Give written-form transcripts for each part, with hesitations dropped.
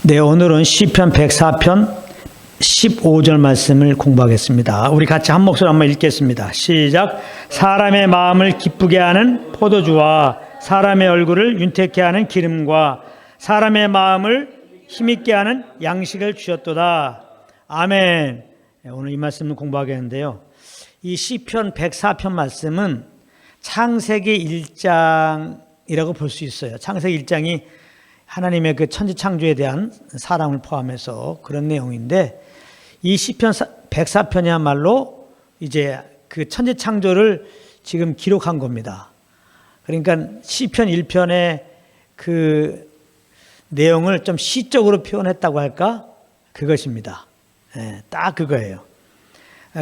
네, 오늘은 시편 104편 15절 말씀을 공부하겠습니다. 우리 같이 한 목소리 한번 읽겠습니다. 시작. 사람의 마음을 기쁘게 하는 포도주와 사람의 얼굴을 윤택케 하는 기름과 사람의 마음을 힘있게 하는 양식을 주셨도다. 아멘. 오늘 이 말씀을 공부하겠는데요. 이 시편 104편 말씀은 창세기 1장이라고 볼 수 있어요. 창세기 1장이 하나님의 그 천지 창조에 대한 사랑을 포함해서 그런 내용인데, 이 시편 104편이야말로 이제 그 천지 창조를 지금 기록한 겁니다. 그러니까 시편 1편의 그 내용을 좀 시적으로 표현했다고 할까? 그것입니다. 딱 그거예요.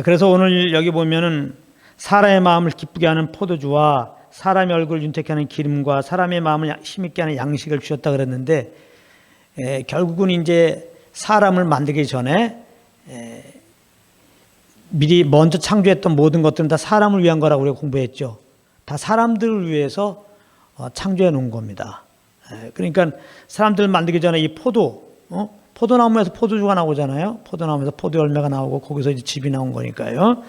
그래서 오늘 여기 보면은 사람의 마음을 기쁘게 하는 포도주와 사람의 얼굴을 윤택케 하는 기름과 사람의 마음을 힘있게 하는 양식을 주셨다 그랬는데, 결국은 이제 사람을 만들기 전에 미리 먼저 창조했던 모든 것들은 다 사람을 위한 거라고 우리가 공부했죠. 다 사람들을 위해서 창조해 놓은 겁니다. 그러니까 사람들을 만들기 전에 이 포도나무에서 포도주가 나오잖아요. 포도나무에서 포도 열매가 나오고 거기서 이제 즙이 나온 거니까요.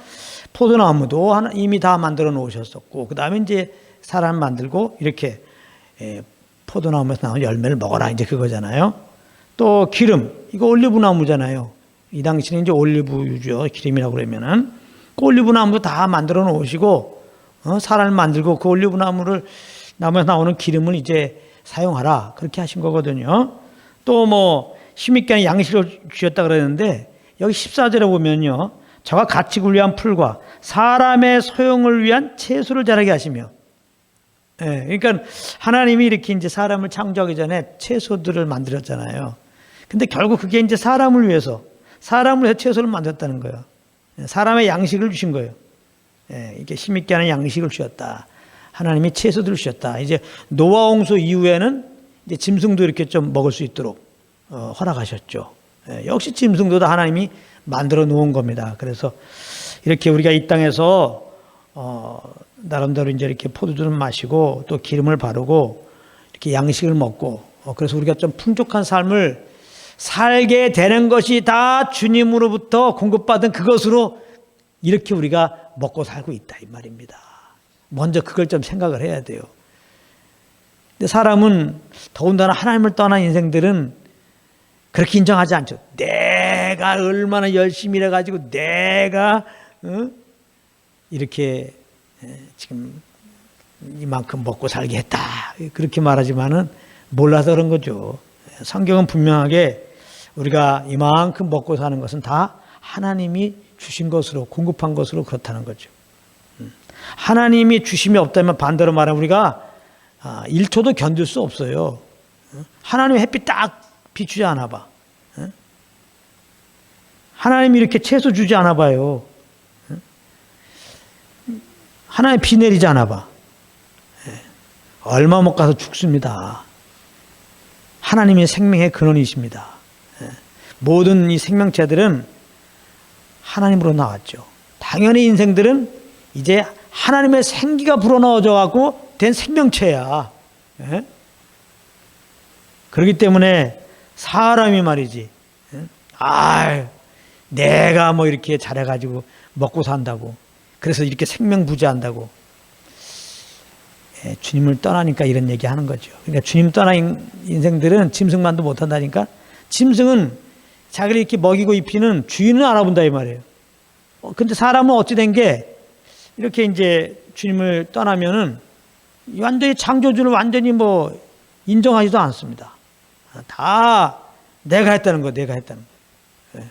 포도나무도 이미 다 만들어 놓으셨었고, 그 다음에 이제 사람 만들고 이렇게 포도나무에서 나온 열매를 먹어라, 이제 그거잖아요. 또 기름, 이거 올리브나무잖아요. 이 당시는 이제 올리브유죠. 기름이라고 그러면은 그 올리브나무도 다 만들어 놓으시고, 사람을 만들고 그 올리브나무에서 나오는 기름을 이제 사용하라, 그렇게 하신 거거든요. 또 뭐 힘있게 하는 양식을 주셨다 그랬는데, 여기 14절에 보면요, 저가 가축을 위한 풀과 사람의 소용을 위한 채소를 자라게 하시며, 그러니까 하나님이 이렇게 이제 사람을 창조하기 전에 채소들을 만들었잖아요. 근데 결국 그게 이제 사람을 위해서 채소를 만들었다는 거예요. 사람의 양식을 주신 거예요. 이렇게 힘있게 하는 양식을 주셨다. 하나님이 채소들을 주셨다. 이제 노아 홍수 이후에는 이제 짐승도 이렇게 좀 먹을 수 있도록 허락하셨죠. 역시 짐승도 다 하나님이 만들어 놓은 겁니다. 그래서 이렇게 우리가 이 땅에서 나름대로 이제 이렇게 포도주를 마시고 또 기름을 바르고 이렇게 양식을 먹고, 그래서 우리가 좀 풍족한 삶을 살게 되는 것이 다 주님으로부터 공급받은 그것으로 이렇게 우리가 먹고 살고 있다, 이 말입니다. 먼저 그걸 좀 생각을 해야 돼요. 근데 사람은 더군다나 하나님을 떠난 인생들은 그렇게 인정하지 않죠. 내가 얼마나 열심히 일해가지고 내가 이렇게 지금 이만큼 먹고 살게 했다, 그렇게 말하지만은 몰라서 그런 거죠. 성경은 분명하게 우리가 이만큼 먹고 사는 것은 다 하나님이 주신 것으로, 공급한 것으로 그렇다는 거죠. 하나님이 주심이 없다면 반대로 말하면 우리가 1초도 견딜 수 없어요. 하나님의 햇빛 딱 비추지 않아 봐. 하나님이 이렇게 채소 주지 않아 봐요. 하나님 비 내리지 않아 봐. 얼마 못 가서 죽습니다. 하나님이 생명의 근원이십니다. 모든 이 생명체들은 하나님으로 나왔죠. 당연히 인생들은 이제 하나님의 생기가 불어넣어져 갖고 된 생명체야. 그렇기 때문에 사람이 말이지, 내가 뭐 이렇게 잘해가지고 먹고 산다고, 그래서 이렇게 생명부지한다고, 주님을 떠나니까 이런 얘기 하는 거죠. 그러니까 주님 떠난 인생들은 짐승만도 못한다니까. 짐승은 자기를 이렇게 먹이고 입히는 주인은 알아본다, 이 말이에요. 근데 사람은 어찌 된 게 이렇게 이제 주님을 떠나면은 완전히 창조주를 완전히 뭐 인정하지도 않습니다. 다 내가 했다는 거예요. 내가 했다는 거예요.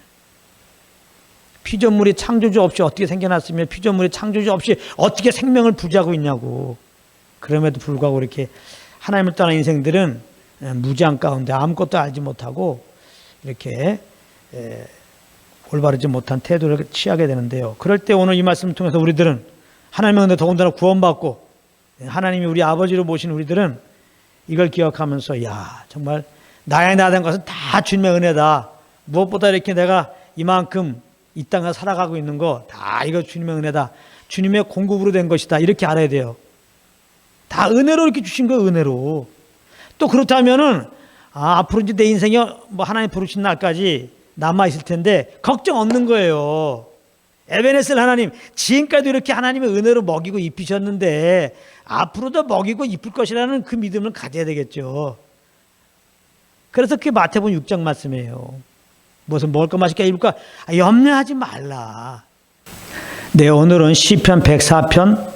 피조물이 창조주 없이 어떻게 생겨났으며 피조물이 창조주 없이 어떻게 생명을 부지하고 있냐고. 그럼에도 불구하고 이렇게 하나님을 떠난 인생들은 무지한 가운데 아무것도 알지 못하고 이렇게 올바르지 못한 태도를 취하게 되는데요. 그럴 때 오늘 이 말씀을 통해서 우리들은 하나님의 은혜 더군다나 구원받고 하나님이 우리 아버지로 모신 우리들은 이걸 기억하면서, 정말 나의 나된 것은 다 주님의 은혜다. 무엇보다 이렇게 내가 이만큼 이 땅에 살아가고 있는 거 다 이거 주님의 은혜다. 주님의 공급으로 된 것이다. 이렇게 알아야 돼요. 다 은혜로 이렇게 주신 거예요. 은혜로. 또 그렇다면은 앞으로 이제 내 인생이 뭐 하나님 부르신 날까지 남아 있을 텐데 걱정 없는 거예요. 에베네셀 하나님, 지금까지도 이렇게 하나님의 은혜로 먹이고 입히셨는데 앞으로도 먹이고 입힐 것이라는 그 믿음을 가져야 되겠죠. 그래서 그게 마태복음 6장 말씀이에요. 무슨 먹을까 마실까 입을까 염려하지 말라. 네, 오늘은 시편 104편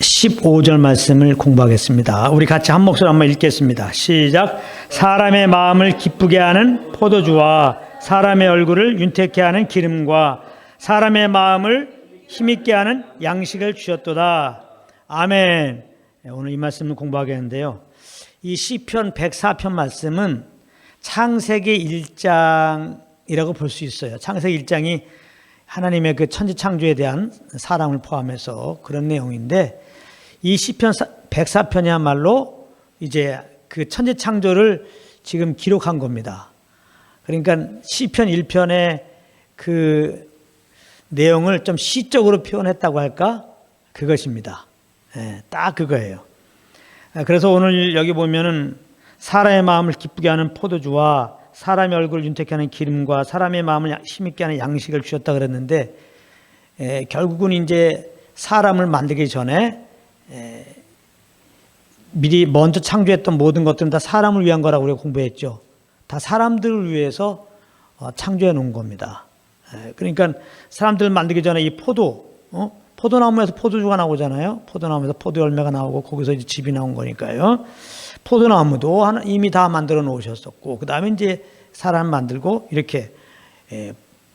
15절 말씀을 공부하겠습니다. 우리 같이 한 목소리 한번 읽겠습니다. 시작. 사람의 마음을 기쁘게 하는 포도주와 사람의 얼굴을 윤택케 하는 기름과 사람의 마음을 힘있게 하는 양식을 주셨도다. 아멘. 오늘 이 말씀을 공부하겠는데요. 이 시편 104편 말씀은 창세기 1장이라고 볼 수 있어요. 창세기 1장이 하나님의 그 천지 창조에 대한 사랑을 포함해서 그런 내용인데 이 시편 104편이야말로 이제 그 천지 창조를 지금 기록한 겁니다. 그러니까 시편 1편의 그 내용을 좀 시적으로 표현했다고 할까? 그것입니다. 딱 그거예요. 그래서 오늘 여기 보면은 사람의 마음을 기쁘게 하는 포도주와 사람의 얼굴을 윤택케 하는 기름과 사람의 마음을 힘있게 하는 양식을 주셨다 그랬는데 결국은 이제 사람을 만들기 전에 미리 먼저 창조했던 모든 것들은 다 사람을 위한 거라고 우리가 공부했죠. 다 사람들을 위해서 창조해 놓은 겁니다. 그러니까 사람들을 만들기 전에 이 포도나무에서 포도주가 나오잖아요. 포도나무에서 포도 열매가 나오고 거기서 이제 즙이 나온 거니까요. 포도나무도 이미 다 만들어 놓으셨었고 그 다음에 이제 사람 만들고 이렇게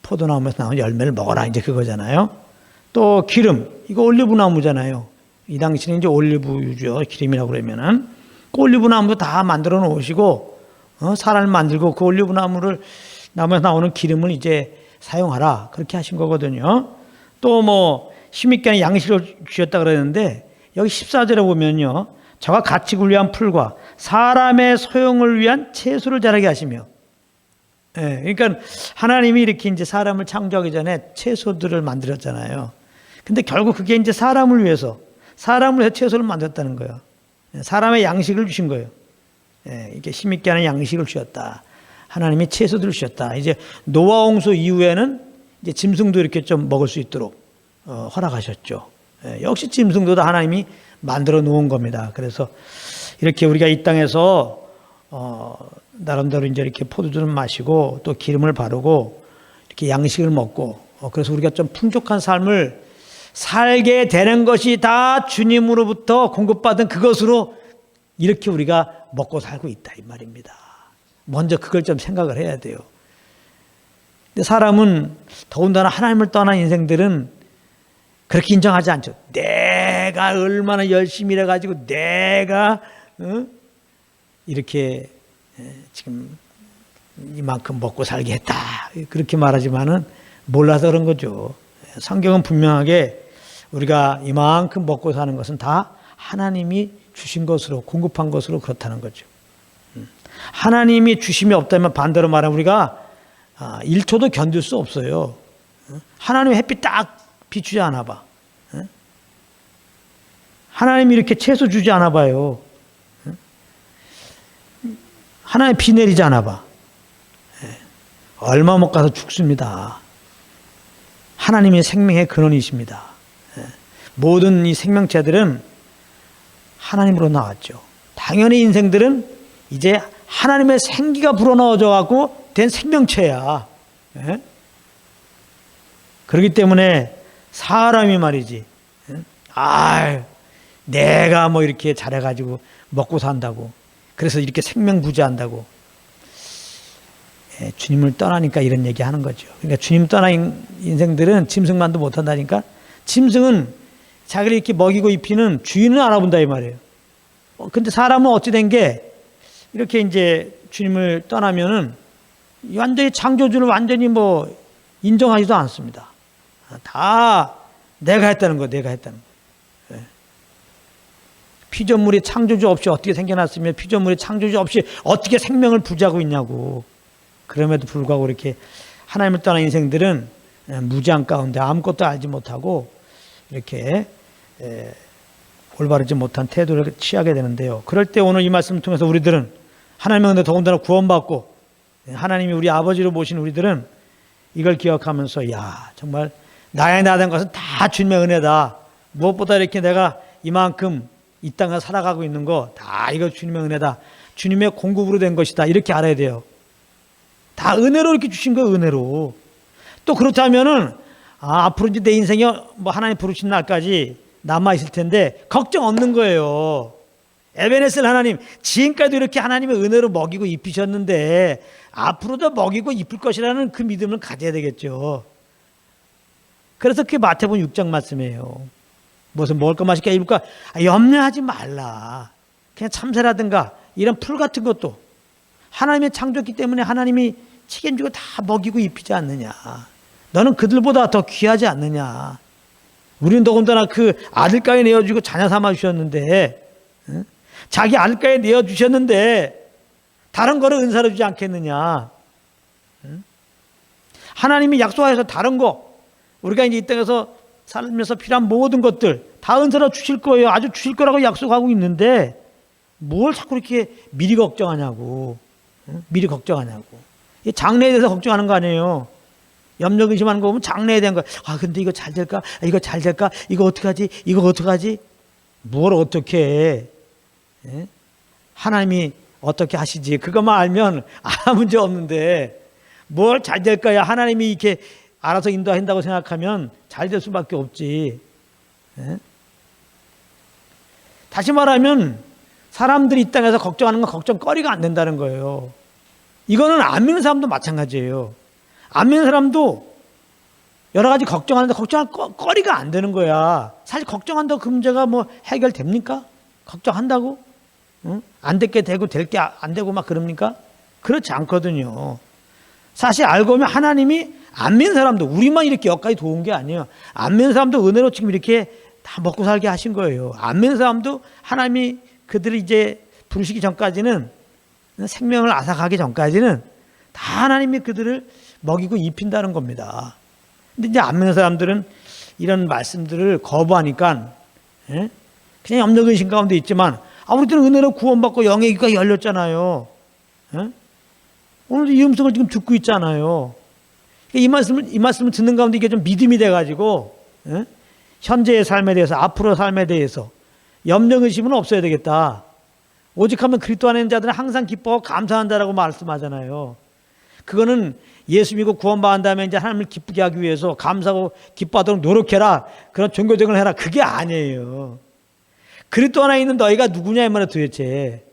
포도나무에서 나온 열매를 먹어라 이제 그거잖아요. 또 기름, 이거 올리브나무잖아요. 이 당시는 이제 올리브유죠. 기름이라고 그러면은 그 올리브나무도 다 만들어 놓으시고 사람을 만들고 그 올리브나무를 나무에서 나오는 기름을 이제 사용하라 그렇게 하신 거거든요. 또 뭐 힘있게 하는 양식을 주셨다 그랬는데 여기 14절에 보면요. 저가 가축을 위한 풀과 사람의 소용을 위한 채소를 자라게 하시며 그러니까 하나님이 이렇게 이제 사람을 창조하기 전에 채소들을 만들었잖아요. 근데 결국 그게 이제 사람을 위해서 채소를 만들었다는 거예요. 사람의 양식을 주신 거예요. 이게 힘있게 하는 양식을 주셨다. 하나님이 채소들을 주셨다. 이제 노아 홍수 이후에는 이제 짐승도 이렇게 좀 먹을 수 있도록 허락하셨죠. 역시 짐승도 다 하나님이 만들어 놓은 겁니다. 그래서 이렇게 우리가 이 땅에서 나름대로 이제 이렇게 포도주를 마시고 또 기름을 바르고 이렇게 양식을 먹고 그래서 우리가 좀 풍족한 삶을 살게 되는 것이 다 주님으로부터 공급받은 그것으로 이렇게 우리가 먹고 살고 있다 이 말입니다. 먼저 그걸 좀 생각을 해야 돼요. 근데 사람은 더군다나 하나님을 떠난 인생들은 그렇게 인정하지 않죠. 내가 얼마나 열심히 일해가지고 내가 이렇게 지금 이만큼 먹고 살게 했다 그렇게 말하지만은 몰라서 그런 거죠. 성경은 분명하게 우리가 이만큼 먹고 사는 것은 다 하나님이 주신 것으로 공급한 것으로 그렇다는 거죠. 하나님이 주심이 없다면 반대로 말하면 우리가 1초도 견딜 수 없어요. 하나님의 햇빛 딱 비추지 않아 봐. 하나님이 이렇게 채소 주지 않아 봐요. 하나님 비 내리지 않아 봐. 얼마 못 가서 죽습니다. 하나님의 생명의 근원이십니다. 모든 이 생명체들은 하나님으로 나왔죠. 당연히 인생들은 이제 하나님의 생기가 불어넣어져 갖고 된 생명체야. 그렇기 때문에 사람이 말이지. 내가 뭐 이렇게 잘해가지고 먹고 산다고. 그래서 이렇게 생명부지한다고. 주님을 떠나니까 이런 얘기 하는 거죠. 그러니까 주님 떠난 인생들은 짐승만도 못한다니까. 짐승은 자기를 이렇게 먹이고 입히는 주인을 알아본다 이 말이에요. 근데 사람은 어찌 된 게 이렇게 이제 주님을 떠나면은 완전히 창조주를 완전히 뭐 인정하지도 않습니다. 다 내가 했다는 거예요. 내가 했다는 거예요. 피조물이 창조주 없이 어떻게 생겨났으며 피조물이 창조주 없이 어떻게 생명을 부지하고 있냐고. 그럼에도 불구하고 이렇게 하나님을 떠난 인생들은 무지한 가운데 아무것도 알지 못하고 이렇게 올바르지 못한 태도를 취하게 되는데요. 그럴 때 오늘 이 말씀을 통해서 우리들은 하나님의 은혜 더군다나 구원받고 하나님이 우리 아버지로 모신 우리들은 이걸 기억하면서 야 정말 나의 나된 것은 다 주님의 은혜다. 무엇보다 이렇게 내가 이만큼 이 땅을 살아가고 있는 거 다 이거 주님의 은혜다. 주님의 공급으로 된 것이다. 이렇게 알아야 돼요. 다 은혜로 이렇게 주신 거예요. 은혜로. 또 그렇다면은 앞으로 이제 내 인생에 뭐 하나님 부르신 날까지 남아 있을 텐데 걱정 없는 거예요. 에베네셀 하나님 지금까지도 이렇게 하나님의 은혜로 먹이고 입히셨는데 앞으로도 먹이고 입힐 것이라는 그 믿음을 가져야 되겠죠. 그래서 그게 마태복음 6장 말씀이에요. 무슨 먹을 거 마실까 입을까 염려하지 말라. 그냥 참새라든가 이런 풀 같은 것도 하나님의 창조했기 때문에 하나님이 책임지고 다 먹이고 입히지 않느냐. 너는 그들보다 더 귀하지 않느냐. 우리는 더군다나 그 아들까지 내어주고 자녀 삼아 주셨는데 자기 아들까지 내어주셨는데 다른 거를 은사로 주지 않겠느냐. 하나님이 약속하셔서 다른 거 우리가 이제 이 땅에서 살면서 필요한 모든 것들 다 은사로 주실 거예요. 아주 주실 거라고 약속하고 있는데 뭘 자꾸 이렇게 미리 걱정하냐고. 미리 걱정하냐고. 이 장래에 대해서 걱정하는 거 아니에요. 염려 근심하는 거 보면 장래에 대한 거. 근데 이거 잘 될까? 이거 잘 될까? 이거 어떡하지? 이거 어떡하지? 뭘 어떻게 해? 하나님이 어떻게 하시지? 그것만 알면 아무 문제 없는데 뭘 잘 될까요? 하나님이 이렇게 알아서 인도한다고 생각하면 잘 될 수밖에 없지. 다시 말하면 사람들이 이 땅에서 걱정하는 건 걱정거리가 안 된다는 거예요. 이거는 안 믿는 사람도 마찬가지예요. 안 믿는 사람도 여러 가지 걱정하는데 걱정할 거리가 안 되는 거야. 사실 걱정한다고 그 문제가 뭐 해결됩니까? 걱정한다고? 안 될게 되고 될 게 안 되고 막 그럽니까? 그렇지 않거든요. 사실 알고 보면 하나님이 안 믿는 사람도 우리만 이렇게 여기까지 도운 게 아니에요. 안 믿는 사람도 은혜로 지금 이렇게 다 먹고 살게 하신 거예요. 안 믿는 사람도 하나님이 그들을 이제 부르시기 전까지는 생명을 앗아가기 전까지는 다 하나님이 그들을 먹이고 입힌다는 겁니다. 근데 이제 안 믿는 사람들은 이런 말씀들을 거부하니까 그냥 염려 근심 가운데 있지만 우리들은 은혜로 구원받고 영의 귀가 열렸잖아요. 오늘도 이 음성을 지금 듣고 있잖아요. 이 말씀을 듣는 가운데 이게 좀 믿음이 돼가지고 현재의 삶에 대해서 앞으로 삶에 대해서 염려 근심은 없어야 되겠다. 오직 하면 그리스도 안에 있는 자들은 항상 기뻐하고 감사한다라고 말씀하잖아요. 그거는 예수 믿고 구원받은 다음에 이제 하나님을 기쁘게 하기 위해서 감사하고 기뻐하도록 노력해라. 그런 종교적을 해라. 그게 아니에요. 그리스도 안에 있는 너희가 누구냐 이 말이야 도대체.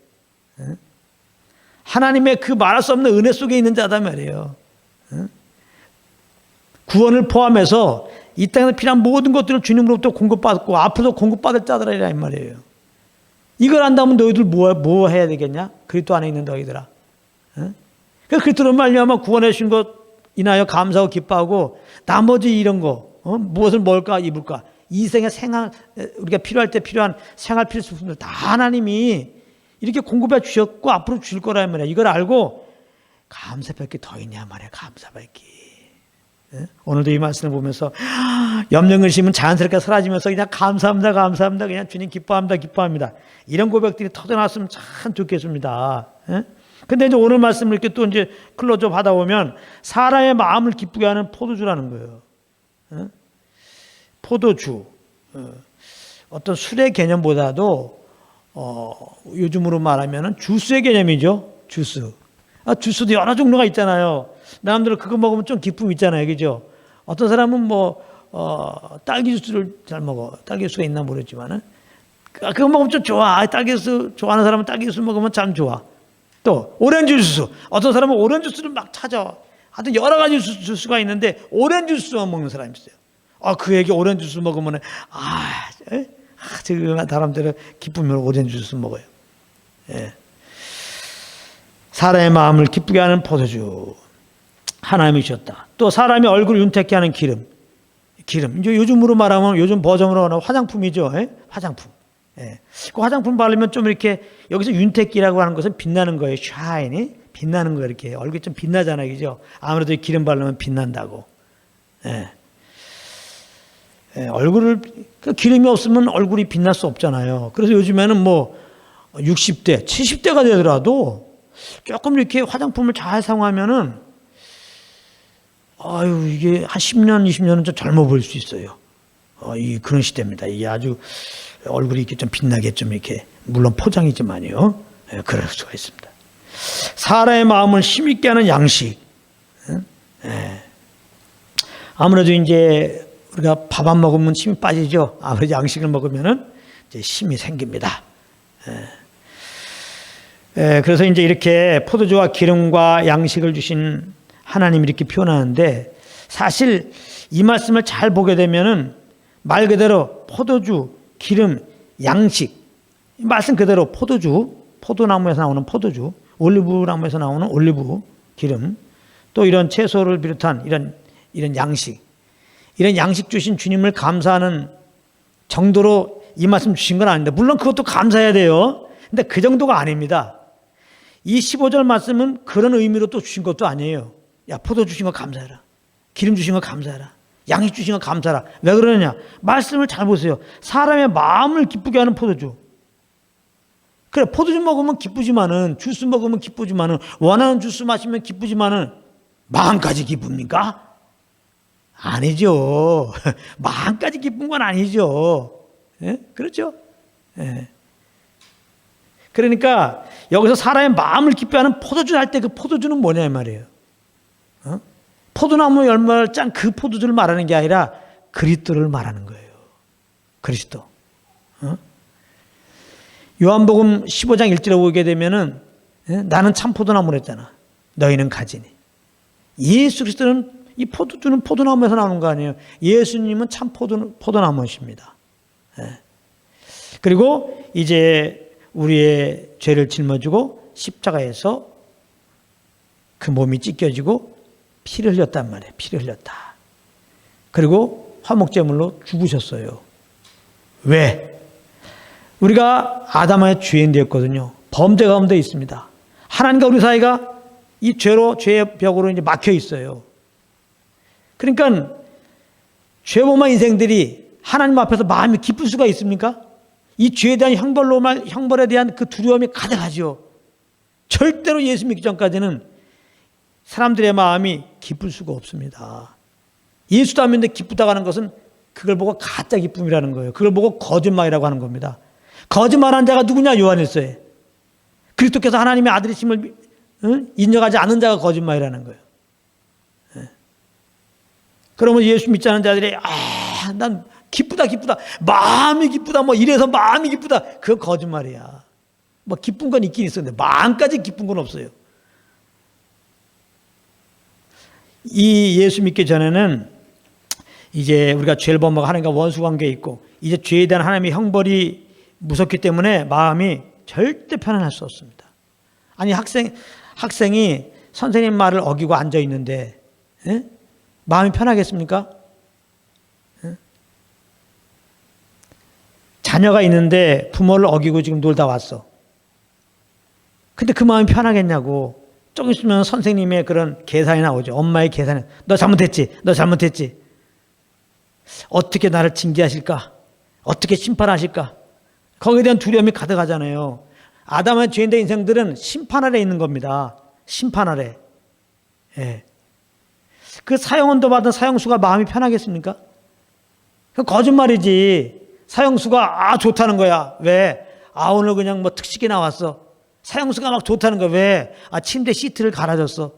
하나님의 그 말할 수 없는 은혜 속에 있는 자다 말이에요. 구원을 포함해서 이 땅에서 필요한 모든 것들을 주님으로부터 공급받고 앞으로 공급받을 자들이라 이 말이에요. 이걸 안다면 너희들 뭐 해야 되겠냐? 그리스도 안에 있는 너희들아. 그래서 그리스도로 말미암아 구원해 주신 것 인하여 감사하고 기뻐하고 나머지 이런 거 무엇을 먹을까 입을까 이 생의 생활 우리가 필요할 때 필요한 생활 필수품들 다 하나님이 이렇게 공급해 주셨고 앞으로 주실 거란 말이야. 이걸 알고 감사할 게 더 있냐 말이야. 감사할 게. 오늘도 이 말씀을 보면서 염려 근심은 자연스럽게 사라지면서 그냥 감사합니다 감사합니다 그냥 주님 기뻐합니다 기뻐합니다 이런 고백들이 터져나왔으면 참 좋겠습니다. 근데 이제 오늘 말씀을 이렇게 또 이제 클로즈업 하다 보면 사람의 마음을 기쁘게 하는 포도주라는 거예요. 포도주 어떤 술의 개념보다도 요즘으로 말하면 주스의 개념이죠. 주스. 주스도 여러 종류가 있잖아요. 남들은 그거 먹으면 좀 기쁨 있잖아요. 그죠? 어떤 사람은 뭐, 딸기 주스를 잘 먹어. 딸기 주스가 있나 모르겠지만은. 그거 먹으면 좀 좋아. 딸기 주스 좋아하는 사람은 딸기 주스 먹으면 참 좋아. 또, 오렌지 주스. 어떤 사람은 오렌지 주스를 막 찾아. 하여튼 여러 가지 주스가 있는데, 오렌지 주스만 먹는 사람이 있어요. 그에게 오렌지 주스 먹으면, 지금 사람들은 기쁘면 오렌지 주스 먹어요. 예. 사람의 마음을 기쁘게 하는 포도주. 하나님이 주셨다. 또 사람의 얼굴을 윤택케 하는 기름. 이제 요즘으로 말하면 요즘 버전으로 하는 화장품이죠. 예? 화장품. 예. 그 화장품 바르면 좀 이렇게 여기서 윤택기라고 하는 것은 빛나는 거예요. 샤인이 빛나는 거예요. 이렇게 얼굴이 좀 빛나잖아요. 그죠? 아무래도 기름 바르면 빛난다고. 예. 예. 얼굴을 그 기름이 없으면 얼굴이 빛날 수 없잖아요. 그래서 요즘에는 뭐 60대, 70대가 되더라도 조금 이렇게 화장품을 잘 사용하면은, 이게 한 10년, 20년은 좀 젊어 보일 수 있어요. 그런 시대입니다. 이게 아주 얼굴이 이렇게 좀 빛나게 좀 이렇게, 물론 포장이지만요. 그럴 수가 있습니다. 사람의 마음을 힘있게 하는 양식. 아무래도 이제 우리가 밥 안 먹으면 힘이 빠지죠. 아무래도 양식을 먹으면은 이제 힘이 생깁니다. 그래서 이제 이렇게 포도주와 기름과 양식을 주신 하나님 이렇게 표현하는데, 사실 이 말씀을 잘 보게 되면은 말 그대로 포도주, 기름, 양식, 말씀 그대로 포도주, 포도나무에서 나오는 포도주, 올리브나무에서 나오는 올리브 기름, 또 이런 채소를 비롯한 이런 양식, 이런 양식 주신 주님을 감사하는 정도로 이 말씀 주신 건 아닌데, 물론 그것도 감사해야 돼요. 근데 그 정도가 아닙니다. 이 15절 말씀은 그런 의미로 또 주신 것도 아니에요. 야, 포도 주신 거 감사해라. 기름 주신 거 감사해라. 양식 주신 거 감사해라. 왜 그러느냐? 말씀을 잘 보세요. 사람의 마음을 기쁘게 하는 포도주. 그래, 포도주 먹으면 기쁘지만은, 주스 먹으면 기쁘지만은, 원하는 주스 마시면 기쁘지만은, 마음까지 기쁩니까? 아니죠. 마음까지 기쁜 건 아니죠. 그렇죠? 그러니까 여기서 사람의 마음을 기쁘게 하는 포도주 할 때 그 포도주는 뭐냐 이 말이에요. 포도나무 열매를 짠 그 포도주를 말하는 게 아니라 그리스도를 말하는 거예요. 그리스도. 요한복음 15장 1절에 보게 되면은, 나는 참 포도나무를 했잖아. 너희는 가지니. 예수 그리스도는, 이 포도주는 포도나무에서 나오는 거 아니에요. 예수님은 참 포도나무십니다. 그리고 이제 우리의 죄를 짊어지고 십자가에서 그 몸이 찢겨지고 피를 흘렸단 말이에요. 피를 흘렸다. 그리고 화목제물로 죽으셨어요. 왜? 우리가 아담의 죄인 되었거든요. 범죄 가운데 있습니다. 하나님과 우리 사이가 이 죄의 벽으로 이제 막혀 있어요. 그러니까 죄범한 인생들이 하나님 앞에서 마음이 기쁠 수가 있습니까? 이 죄에 대한 형벌에 대한 그 두려움이 가득하죠. 절대로 예수 믿기 전까지는 사람들의 마음이 기쁠 수가 없습니다. 예수도 안 믿는데 기쁘다고 하는 것은 그걸 보고 가짜 기쁨이라는 거예요. 그걸 보고 거짓말이라고 하는 겁니다. 거짓말한 자가 누구냐? 요한일서에. 그리스도께서 하나님의 아들이심을 인정하지 않는 자가 거짓말이라는 거예요. 그러면 예수 믿지 않는 자들이 난 기쁘다 마음이 기쁘다 이래서 마음이 기쁘다, 그건 거짓말이야. 기쁜 건 있긴 있었는데 마음까지 기쁜 건 없어요. 이 예수 믿기 전에는 이제 우리가 죄를 범하고 하나님과 원수 관계에 있고, 이제 죄에 대한 하나님의 형벌이 무섭기 때문에 마음이 절대 편안할 수 없습니다. 아니, 학생이 선생님 말을 어기고 앉아 있는데 마음이 편하겠습니까? 자녀가 있는데 부모를 어기고 지금 놀다 왔어. 근데 그 마음이 편하겠냐고. 조금 있으면 선생님의 그런 계산이 나오죠. 엄마의 계산이. 너 잘못했지. 어떻게 나를 징계하실까? 어떻게 심판하실까? 거기에 대한 두려움이 가득하잖아요. 아담의 죄인된 인생들은 심판 아래 있는 겁니다. 심판 아래. 그 사형원도 받은 사형수가 마음이 편하겠습니까? 그 거짓말이지. 사형수가 좋다는 거야. 왜? 오늘 그냥 특식이 나왔어. 사형수가 막 좋다는 거야. 왜? 침대 시트를 갈아줬어.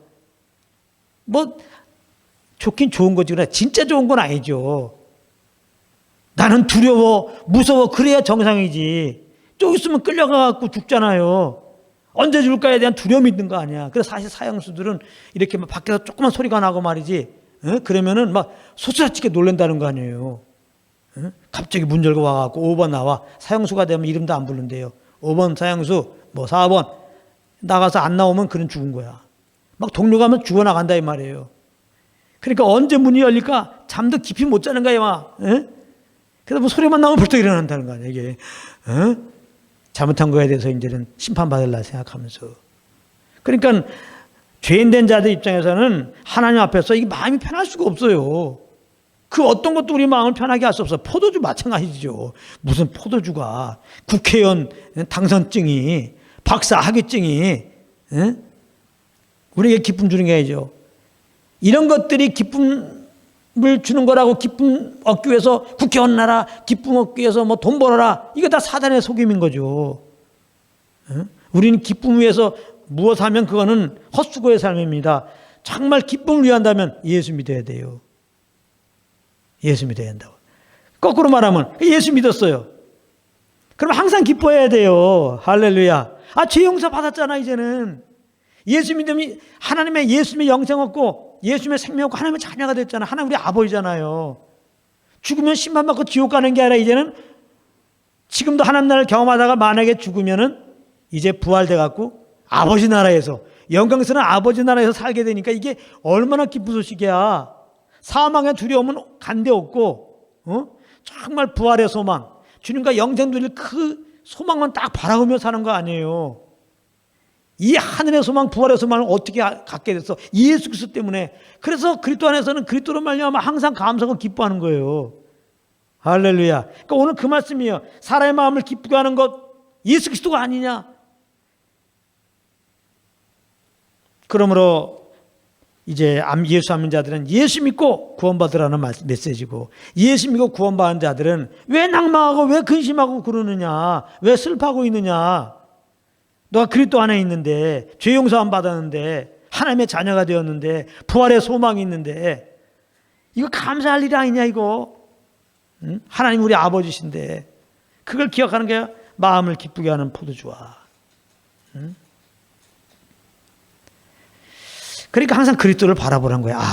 좋긴 좋은 거지. 그러나 진짜 좋은 건 아니죠. 나는 두려워, 무서워. 그래야 정상이지. 좀 있으면 끌려가갖고 죽잖아요. 언제 죽을까에 대한 두려움이 있는 거 아니야. 그래서 사실 사형수들은 이렇게 밖에서 조그만 소리가 나고 말이지. 그러면은 소스라치게 놀란다는 거 아니에요. 갑자기 문 열고 와갖고 5번 나와. 사형수가 되면 이름도 안 부른대요. 5번 사형수, 4번. 나가서 안 나오면 그는 죽은 거야. 동료 가면 죽어나간다 이 말이에요. 그러니까 언제 문이 열릴까? 잠도 깊이 못 자는 거야, 그래서 소리만 나오면 벌떡 일어난다는 거 아니야, 이게. 잘못한 거에 대해서 이제는 심판받으려 생각하면서. 그러니까 죄인된 자들 입장에서는 하나님 앞에서 이 마음이 편할 수가 없어요. 그 어떤 것도 우리 마음을 편하게 할 수 없어. 포도주 마찬가지죠. 무슨 포도주가 국회의원 당선증이, 박사 학위증이, 예? 우리에게 기쁨 주는 게 아니죠. 이런 것들이 기쁨을 주는 거라고 기쁨 얻기 위해서 국회의원 나라, 기쁨 얻기 위해서 뭐 돈 벌어라. 이거 다 사단의 속임인 거죠. 예? 우리는 기쁨 위해서 무엇 하면 그거는 헛수고의 삶입니다. 정말 기쁨을 위한다면 예수 믿어야 돼요. 예수 믿어야 한다고. 거꾸로 말하면 예수 믿었어요. 그럼 항상 기뻐해야 돼요. 할렐루야. 아, 죄 용서 받았잖아, 이제는. 예수 믿으면 하나님의 예수님의 영생 얻고 예수님의 생명 얻고 하나님의 자녀가 됐잖아. 하나님 우리 아버지잖아요. 죽으면 심판 받고 지옥 가는 게 아니라 이제는 지금도 하나님 나라를 경험하다가 만약에 죽으면은 이제 부활돼 갖고 아버지 나라에서 영광스러운 아버지 나라에서 살게 되니까 이게 얼마나 기쁜 소식이야. 사망의 두려움은 간데 없고 정말 부활의 소망, 주님과 영생 누릴 그 소망만 딱 바라보며 사는 거 아니에요. 이 하늘의 소망, 부활의 소망을 어떻게 갖게 됐어? 예수 그리스도 때문에. 그래서 그리스도 안에서는 그리스도로 말미암아 항상 감사하고 기뻐하는 거예요. 할렐루야. 그러니까 오늘 그 말씀이에요. 사람의 마음을 기쁘게 하는 것 예수 그리스도가 아니냐? 그러므로 이제 예수 안 믿는 자들은 예수 믿고 구원받으라는 메시지고, 예수 믿고 구원받은 자들은 왜 낭망하고 왜 근심하고 그러느냐, 왜 슬퍼하고 있느냐. 너가 그리스도 안에 있는데, 죄 용서 안 받았는데, 하나님의 자녀가 되었는데, 부활의 소망이 있는데, 이거 감사할 일 아니냐 이거. 응? 하나님 우리 아버지신데 그걸 기억하는 게 마음을 기쁘게 하는 포도주와. 응? 그러니까 항상 그리스도를 바라보라는 거야. 아,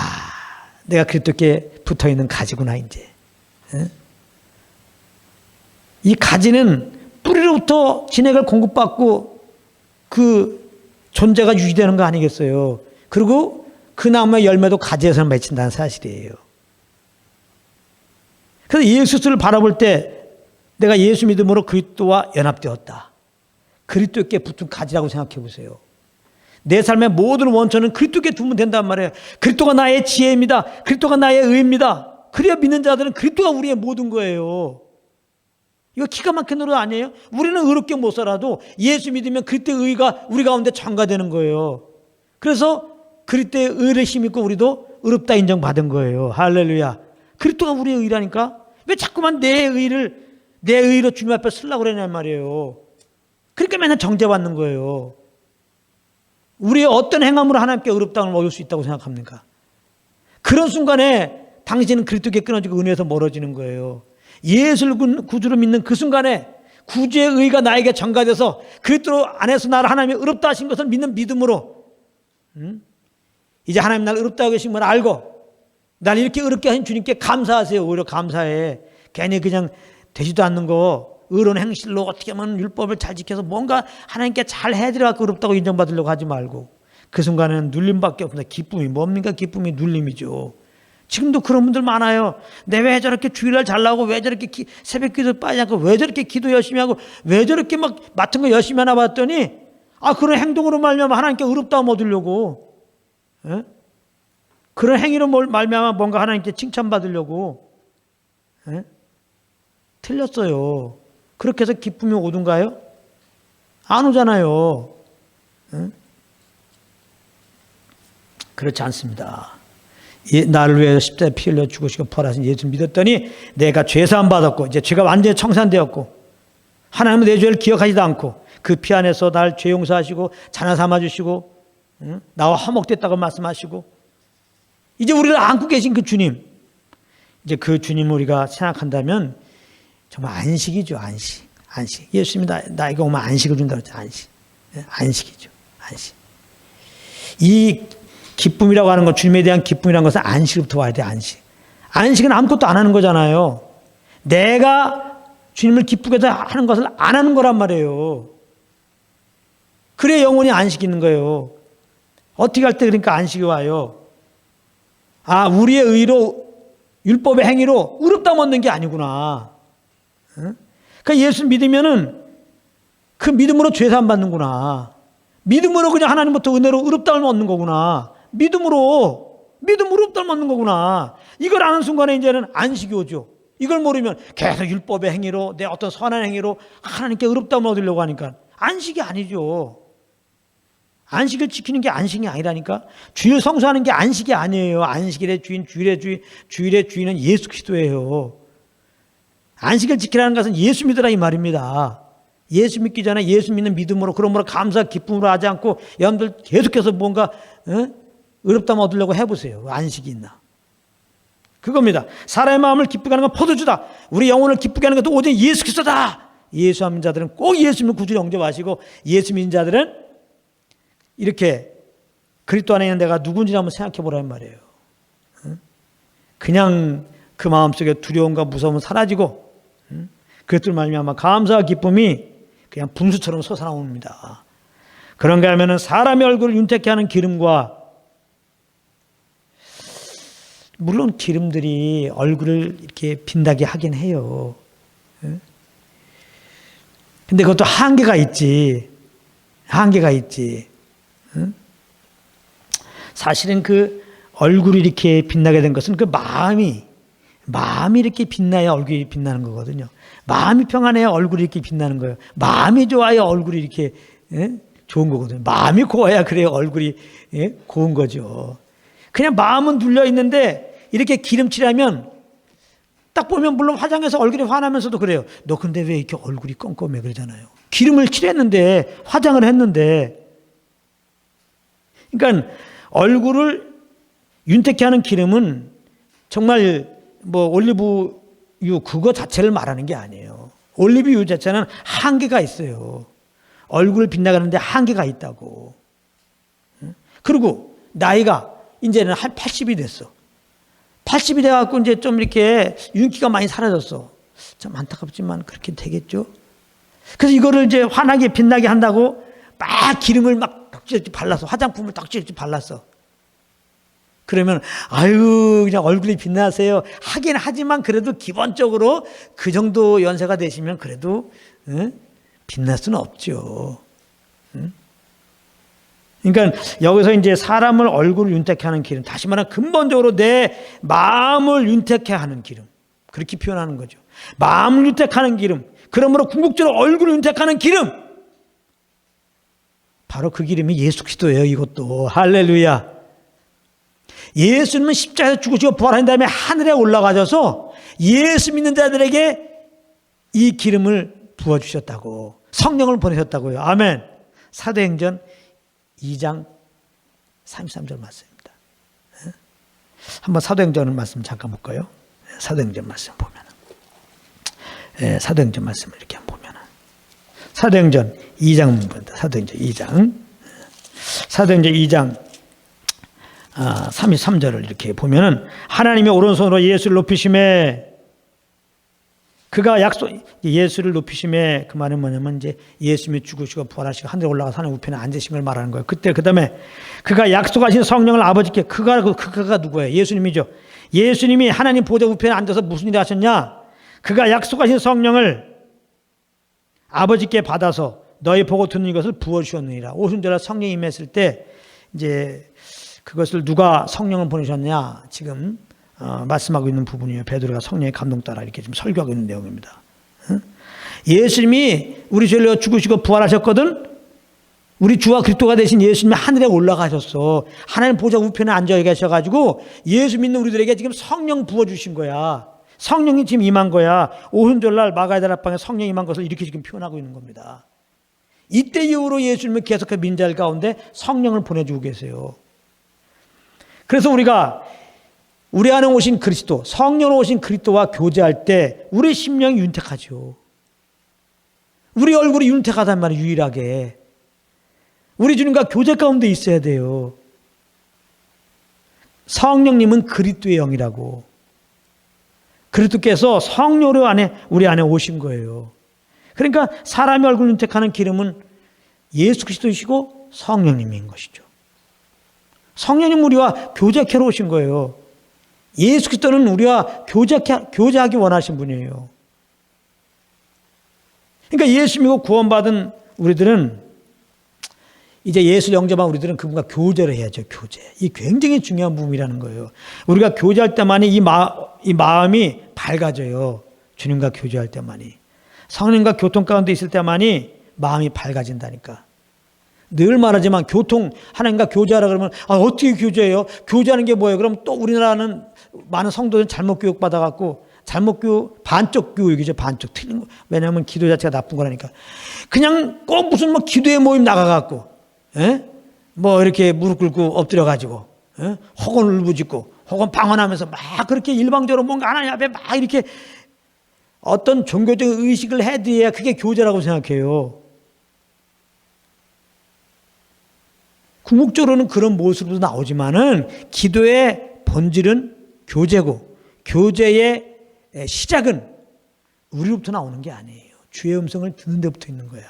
내가 그리스도께 붙어있는 가지구나 이제. 응? 이 가지는 뿌리로부터 진액을 공급받고 그 존재가 유지되는 거 아니겠어요. 그리고 그 나무의 열매도 가지에서 맺힌다는 사실이에요. 그래서 예수를 바라볼 때 내가 예수 믿음으로 그리스도와 연합되었다. 그리스도께 붙은 가지라고 생각해 보세요. 내 삶의 모든 원천은 그리스도께 두면 된단 말이에요. 그리스도가 나의 지혜입니다. 그리스도가 나의 의입니다. 그래야 믿는 자들은 그리스도가 우리의 모든 거예요. 이거 기가 막힌 노릇 아니에요? 우리는 의롭게 못 살아도 예수 믿으면 그리스도의 의가 우리 가운데 전가되는 거예요. 그래서 그리스도의 의를 힘입고 우리도 의롭다 인정받은 거예요. 할렐루야. 그리스도가 우리의 의라니까? 왜 자꾸만 내 의로 주님 앞에 쓰려고 그러냐 말이에요. 그러니까 맨날 정죄받는 거예요. 우리의 어떤 행함으로 하나님께 의롭다함을 얻을 수 있다고 생각합니까? 그런 순간에 당신은 그리스도께 끊어지고 은혜에서 멀어지는 거예요. 예수를 구주로 믿는 그 순간에 구주의 의가 나에게 전가돼서 그리스도 안에서 나를 하나님이 의롭다 하신 것을 믿는 믿음으로 이제 하나님 나를 의롭다 하신 걸 알고 날 이렇게 의롭게 하신 주님께 감사하세요. 오히려 감사해. 괜히 그냥 되지도 않는 거 의로운 행실로 어떻게 하면 율법을 잘 지켜서 뭔가 하나님께 잘 해드려서 의롭다고 인정받으려고 하지 말고 그 순간에는 눌림밖에 없습니다. 기쁨이 뭡니까? 기쁨이 눌림이죠. 지금도 그런 분들 많아요. 내 왜 저렇게 주일날 잘 나오고 왜 저렇게 새벽 기도 빠지지 않고 왜 저렇게 기도 열심히 하고 왜 저렇게 막 맡은 거 열심히 하나 봤더니 그런 행동으로 말미암아 하나님께 의롭다함 얻으려고 그런 행위로 말미암아 뭔가 하나님께 칭찬받으려고 틀렸어요. 그렇게 해서 기쁨이 오든가요? 안 오잖아요. 그렇지 않습니다. 나를 위해서 십자가에 피 흘려 죽으시고 부활하신 예수 믿었더니 내가 죄사함 받았고 이제 죄가 완전히 청산되었고 하나님은 내 죄를 기억하지도 않고 그 피 안에서 날 죄 용서하시고 자나 삼아주시고 나와 화목됐다고 말씀하시고 이제 우리를 안고 계신 그 주님, 이제 그 주님을 우리가 생각한다면 정말 안식이죠. 안식. 예수님이 나에게 오면 안식을 준다고 했죠. 안식이죠. 안식. 이 기쁨이라고 하는 것, 주님에 대한 기쁨이라는 것은 안식부터 와야 돼. 안식은 아무것도 안 하는 거잖아요. 내가 주님을 기쁘게 하는 것을 안 하는 거란 말이에요. 그래야 영혼이 안식이 있는 거예요. 어떻게 할 때 그러니까 안식이 와요. 우리의 의로 율법의 행위로 의롭다함 얻는 게 아니구나. 그러니까 예수 믿으면은 그 믿음으로 죄사함 받는구나. 믿음으로 그냥 하나님부터 은혜로 의롭다함을 얻는 거구나. 믿음으로 의롭다함을 얻는 거구나. 이걸 아는 순간에 이제는 안식이 오죠. 이걸 모르면 계속 율법의 행위로 내 어떤 선한 행위로 하나님께 의롭다함을 얻으려고 하니까 안식이 아니죠. 안식을 지키는 게 안식이 아니라니까. 주일 성수하는 게 안식이 아니에요. 안식일의 주인, 주일의 주인은 예수 그리스도예요. 안식을 지키라는 것은 예수 믿으라 이 말입니다. 예수 믿기 전에 예수 믿는 믿음으로 그러므로 감사 기쁨으로 하지 않고 여러분들 계속해서 뭔가 어렵다면 얻으려고 해보세요. 안식이 있나. 그겁니다. 사람의 마음을 기쁘게 하는 건 포도주다. 우리 영혼을 기쁘게 하는 것도 오직 예수 그리스도다. 예수 믿는 자들은 꼭 예수 믿는 구주를 영접하시고, 예수 믿는 자들은 이렇게 그리스도 안에 있는 내가 누군지 한번 생각해 보라는 말이에요. 그냥 그 마음속에 두려움과 무서움은 사라지고 그것들 말미암아 감사와 기쁨이 그냥 분수처럼 솟아나옵니다. 그런가 하면은 사람의 얼굴을 윤택케 하는 기름과, 물론 기름들이 얼굴을 이렇게 빛나게 하긴 해요. 근데 그것도 한계가 있지. 한계가 있지. 사실은 그 얼굴이 이렇게 빛나게 된 것은 그 마음이 이렇게 빛나야 얼굴이 빛나는 거거든요. 마음이 평안해야 얼굴이 이렇게 빛나는 거예요. 마음이 좋아야 얼굴이 이렇게 좋은 거거든요. 마음이 고와야 그래야 얼굴이 고운 거죠. 그냥 마음은 눌려 있는데 이렇게 기름칠하면 딱 보면, 물론 화장해서 얼굴이 환하면서도 그래요. 너 근데 왜 이렇게 얼굴이 껌껌해 그러잖아요. 기름을 칠했는데, 화장을 했는데. 그러니까 얼굴을 윤택케 하는 기름은 정말 뭐 올리브유 그거 자체를 말하는 게 아니에요. 올리브유 자체는 한계가 있어요. 얼굴을 빛나가는데 한계가 있다고. 그리고 나이가 이제는 한 80이 됐어. 80이 돼갖고 이제 좀 이렇게 윤기가 많이 사라졌어. 참 안타깝지만 그렇게 되겠죠. 그래서 이거를 이제 환하게 빛나게 한다고 막 기름을 막 덕지덕지 발랐어. 화장품을 덕지덕지 발랐어. 그러면 아유 그냥 얼굴이 빛나세요 하긴 하지만, 그래도 기본적으로 그 정도 연세가 되시면 그래도 빛날 수는 없죠. 그러니까 여기서 이제 사람을 얼굴을 윤택케 하는 기름, 다시 말하면 근본적으로 내 마음을 윤택케 하는 기름, 그렇게 표현하는 거죠. 마음을 윤택하는 기름, 그러므로 궁극적으로 얼굴을 윤택하는 기름, 바로 그 기름이 예수 그리스도예요. 이것도 할렐루야. 예수님은 십자가에서 죽으시고 부활한 다음에 하늘에 올라가셔서 예수 믿는 자들에게 이 기름을 부어주셨다고, 성령을 보내셨다고요. 아멘. 사도행전 2장 33절 말씀입니다. 한번 사도행전 말씀 잠깐 볼까요? 사도행전 말씀 보면, 사도행전 말씀을 이렇게 한번 보면, 사도행전 2장 봅니다. 사도행전 2장, 사도행전 2장 33절을 이렇게 보면은, 하나님의 오른손으로 예수를 높이심에, 그가 예수를 높이심에, 그 말은 뭐냐면 이제 예수님이 죽으시고 부활하시고 하늘에 올라가서 하늘 우편에 앉으신 걸 말하는 거예요. 그때 그 다음에 그가 약속하신 성령을 아버지께, 그가 누구예요? 예수님이죠. 예수님이 하나님 보좌 우편에 앉아서 무슨 일을 하셨냐? 그가 약속하신 성령을 아버지께 받아서 너희 보고 듣는 것을 부어주셨느니라. 오순절날 성령이 임했을 때 이제 그것을 누가 성령을 보내셨냐, 지금 말씀하고 있는 부분이에요. 베드로가 성령의 감동 따라 이렇게 지금 설교하고 있는 내용입니다. 예수님이 우리 죄를 위하여 죽으시고 부활하셨거든. 우리 주와 그리스도가 되신 예수님이 하늘에 올라가셨어. 하나님 보좌 우편에 앉아 계셔가지고 예수 믿는 우리들에게 지금 성령 부어주신 거야. 성령이 지금 임한 거야. 오순절날 마가다락방에 성령 임한 것을 이렇게 지금 표현하고 있는 겁니다. 이때 이후로 예수님은 계속해서 민자들 가운데 성령을 보내주고 계세요. 그래서 우리가 우리 안에 오신 그리스도, 성령으로 오신 그리스도와 교제할 때 우리 심령이 윤택하죠. 우리 얼굴이 윤택하단 말이에요. 유일하게 우리 주님과 교제 가운데 있어야 돼요. 성령님은 그리스도의 영이라고. 그리스도께서 성령으로 우리 안에 오신 거예요. 그러니까 사람의 얼굴을 윤택하는 기름은 예수 그리스도이시고 성령님인 것이죠. 성령님 우리와 교제하러 오신 거예요. 예수 그리스도는 우리와 교제하기 원하신 분이에요. 그러니까 예수 믿고 구원받은 우리들은, 이제 예수 영접한 우리들은 그분과 교제를 해야죠. 교제. 이 굉장히 중요한 부분이라는 거예요. 우리가 교제할 때만이 이 마음이 밝아져요. 주님과 교제할 때만이. 성령과 교통 가운데 있을 때만이 마음이 밝아진다니까. 늘 말하지만 하나님과 교제하라 그러면 어떻게 교제해요? 교제하는 게 뭐예요? 그럼 또 우리나라는 많은 성도들은 잘못 교육받아갖고 잘못 교육, 반쪽 교육이죠. 반쪽 틀린 거. 왜냐하면 기도 자체가 나쁜 거라니까. 그냥 꼭 무슨 뭐 기도회 모임 나가갖고, 뭐 이렇게 무릎 꿇고 엎드려가지고, 혹은 울부짖고, 혹은 방언하면서 막 그렇게 일방적으로 뭔가 하나님 앞에 막 이렇게 어떤 종교적 의식을 해드려야 그게 교제라고 생각해요. 궁극적으로는 그런 모습으로 나오지만은 기도의 본질은 교제고 교제의 시작은 우리로부터 나오는 게 아니에요. 주의 음성을 듣는 데부터 있는 거야.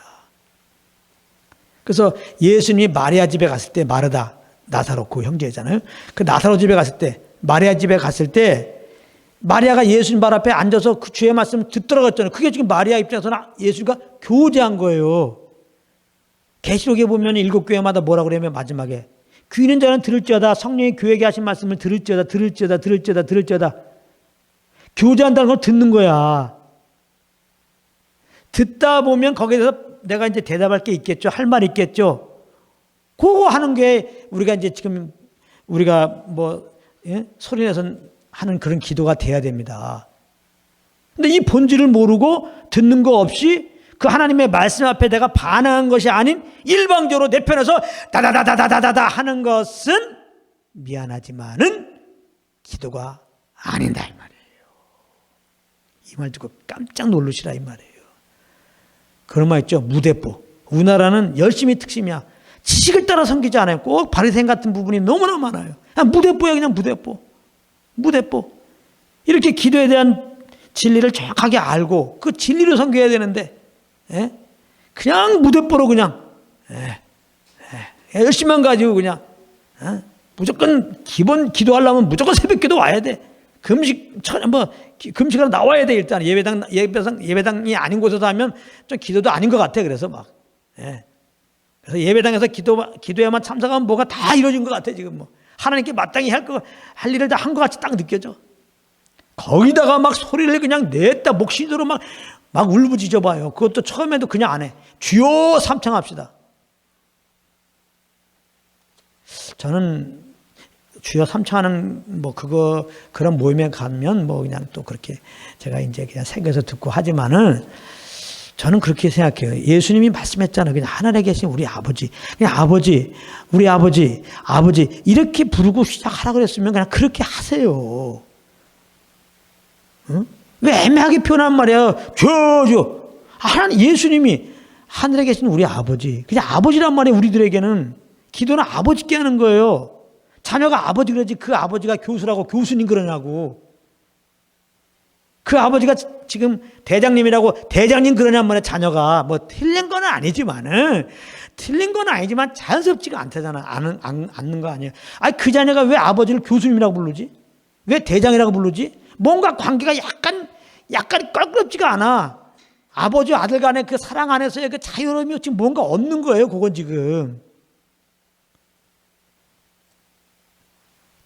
그래서 예수님이 마리아 집에 갔을 때 마르다, 나사로 그 형제잖아요. 그 나사로 집에 갔을 때 마리아 집에 갔을 때 마리아가 예수님 발 앞에 앉아서 그 주의 말씀을 듣더라고 했잖아요. 그게 지금 마리아 입장에서는 예수가 교제한 거예요. 계시록에 보면 7교회마다 뭐라고 그러냐면 마지막에 귀 있는 자는 들을지어다 성령이 교회에게 하신 말씀을 들을지어다. 교제한다는 걸 듣는 거야. 듣다 보면 거기에 대해서 내가 이제 대답할 게 있겠죠. 할 말이 있겠죠. 그거 하는 게 우리가 이제 지금 우리가 소리내서 하는 그런 기도가 돼야 됩니다. 근데 이 본질을 모르고 듣는 거 없이 그 하나님의 말씀 앞에 내가 반응한 것이 아닌 일방적으로 내 편에서 다다다다다다다 하는 것은 미안하지만은 기도가 아니다 이 말이에요. 이 말 듣고 깜짝 놀라시라 이 말이에요. 그런 말 있죠. 무대뽀. 우리나라는 열심히 특심이야. 지식을 따라 섬기지 않아요. 꼭 바리새인 같은 부분이 너무나 많아요. 그냥 무대뽀야 그냥 무대뽀. 무대뽀. 이렇게 기도에 대한 진리를 정확하게 알고 그 진리로 섬겨야 되는데 그냥 무대뽀로 그냥 열심만 가지고 그냥 무조건 기본 기도하려면 무조건 새벽기도 와야 돼. 금식하러 나와야 돼. 일단 예배당이 아닌 곳에서 하면 좀 기도도 아닌 것 같아. 그래서 그래서 예배당에서 기도에만 참석하면 뭐가 다 이루어진 것 같아. 지금 하나님께 마땅히 할 일을 다 한 것 같이 딱 느껴져. 거기다가 막 소리를 그냥 냈다 목시도로 막 울부짖어 봐요. 그것도 처음에도 그냥 안 해. 주여 삼창합시다. 저는 주여 삼창하는 그런 모임에 가면 그냥 또 그렇게 제가 이제 그냥 새겨서 듣고 하지만은 저는 그렇게 생각해요. 예수님이 말씀했잖아요. 그냥 하늘에 계신 우리 아버지, 그냥 아버지, 우리 아버지 이렇게 부르고 시작하라고 그랬으면 그냥 그렇게 하세요. 응? 왜 애매하게 표현한 말이야? 저 하나님 예수님이 하늘에 계신 우리 아버지, 그냥 아버지란 말이 우리들에게는 기도는 아버지께 하는 거예요. 자녀가 아버지 그러지 그 아버지가 교수라고 교수님 그러냐고. 그 아버지가 지금 대장님이라고 대장님 그러냔 말이야. 자녀가 틀린 건 아니지만 자연스럽지가 않다잖아. 않는 거 아니에요. 그 자녀가 왜 아버지를 교수님이라고 부르지? 왜 대장이라고 부르지? 뭔가 관계가 약간 껄끄럽지가 않아. 아버지 아들 간의 그 사랑 안에서의 그 자유로움이 지금 뭔가 없는 거예요. 그건 지금.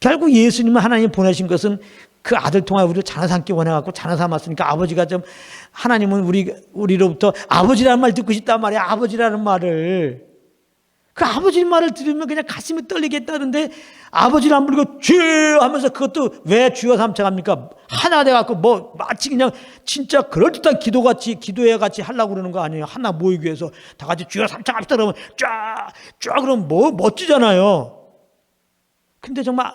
결국 예수님은 하나님 보내신 것은 그 아들 통하여 우리를 자녀 삼기 원해갖고 자녀 삼았으니까 아버지가 좀 하나님은 우리로부터 아버지라는 말 듣고 싶단 말이야. 아버지라는 말을. 그 아버지 말을 들으면 그냥 가슴이 떨리겠다는데 아버지를 안 부르고 주여 하면서 그것도 왜 주여 삼창합니까? 하나 돼갖고 마치 그냥 진짜 그럴듯한 기도회 같이 하려고 그러는 거 아니에요. 하나 모이기 위해서 다 같이 주여 삼창합시다 그러면 쫙 그러면 멋지잖아요. 근데 정말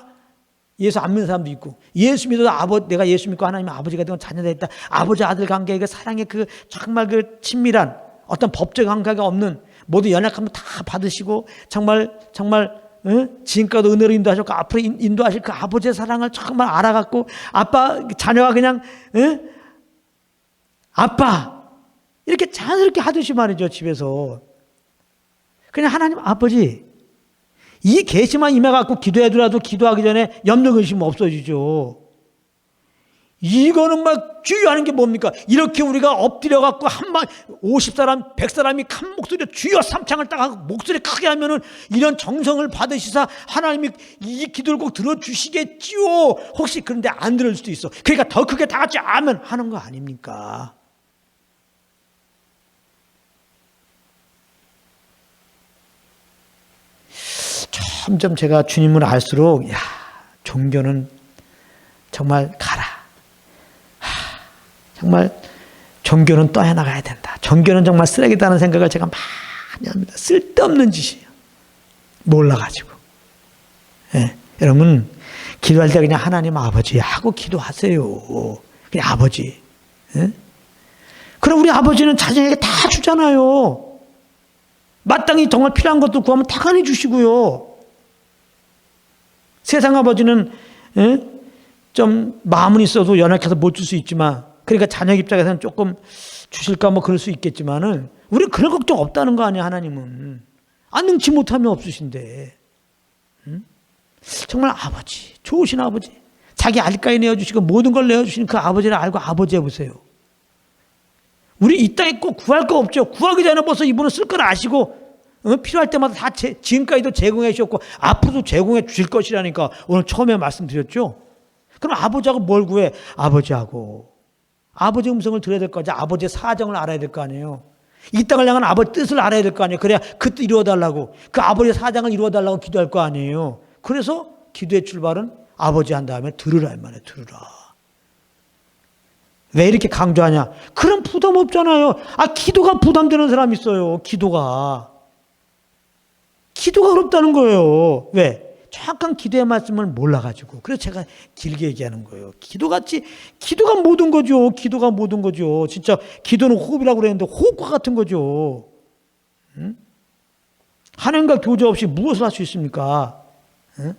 예수 안 믿는 사람도 있고 예수 믿어도 내가 예수 믿고 하나님 아버지가 되고 자녀가 됐다. 아버지 아들 관계의 그 사랑의 그 정말 그 친밀한 어떤 법적 관계가 없는 모두 연약함을 다 받으시고 정말 지금까지 은혜로 인도하셨고 앞으로 인도하실 그 아버지의 사랑을 정말 알아갖고 자녀가 그냥 아빠 이렇게 자연스럽게 하듯이 말이죠. 집에서 그냥 하나님 아버지 이 계시만 임해갖고 기도해더라도 기도하기 전에 염려 근심 없어지죠. 이거는 주의하는 게 뭡니까? 이렇게 우리가 엎드려갖고 50사람, 100사람이 큰 목소리로 주여 삼창을 딱 하고 목소리 크게 하면은 이런 정성을 받으시사 하나님이 이 기도를 꼭 들어주시겠지요. 혹시 그런데 안 들을 수도 있어. 그러니까 더 크게 다 같이 아멘 하는 거 아닙니까? 점점 제가 주님을 알수록 야, 종교는 정말 가라. 정말 종교는 떠나가야 된다. 종교는 정말 쓰레기다는 생각을 제가 많이 합니다. 쓸데없는 짓이에요. 몰라가지고. 예, 여러분 기도할 때 그냥 하나님 아버지 하고 기도하세요. 그냥 아버지. 예? 그럼 우리 아버지는 자녀에게 다 주잖아요. 마땅히 정말 필요한 것도 구하면 당연히 주시고요. 세상 아버지는 예? 좀 마음은 있어도 연약해서 못 줄 수 있지만, 그러니까 자녀 입장에서는 조금 주실까 뭐 그럴 수 있겠지만은 우리 그런 걱정 없다는 거 아니야. 하나님은 안 능치 못하면 없으신데. 정말 아버지, 좋으신 아버지, 자기 알까이 내어주시고 모든 걸 내어주시는 그 아버지를 알고 아버지 해보세요. 우리 이 땅에 꼭 구할 거 없죠. 구하기 전에 벌써 이분은 쓸 걸 아시고 필요할 때마다 다 지금까지도 제공해 주셨고 앞으로도 제공해 주실 것이라니까 오늘 처음에 말씀드렸죠. 그럼 아버지하고 뭘 구해? 아버지하고 아버지 음성을 들어야 될 거 아니에요. 아버지의 사정을 알아야 될 거 아니에요. 이 땅을 향한 아버지 뜻을 알아야 될 거 아니에요. 그래야 그 뜻 이루어달라고, 그 아버지의 사정을 이루어달라고 기도할 거 아니에요. 그래서 기도의 출발은 아버지 한 다음에 들으라 이 말이에요. 들으라. 왜 이렇게 강조하냐? 그럼 부담 없잖아요. 기도가 부담되는 사람이 있어요. 기도가 어렵다는 거예요. 왜? 정확한 기도의 말씀을 몰라가지고. 그래서 제가 길게 얘기하는 거예요. 기도가 모든 거죠. 기도가 모든 거죠. 진짜 기도는 호흡이라고 그랬는데 호흡과 같은 거죠. 응? 하나님과 교제 없이 무엇을 할 수 있습니까? 응?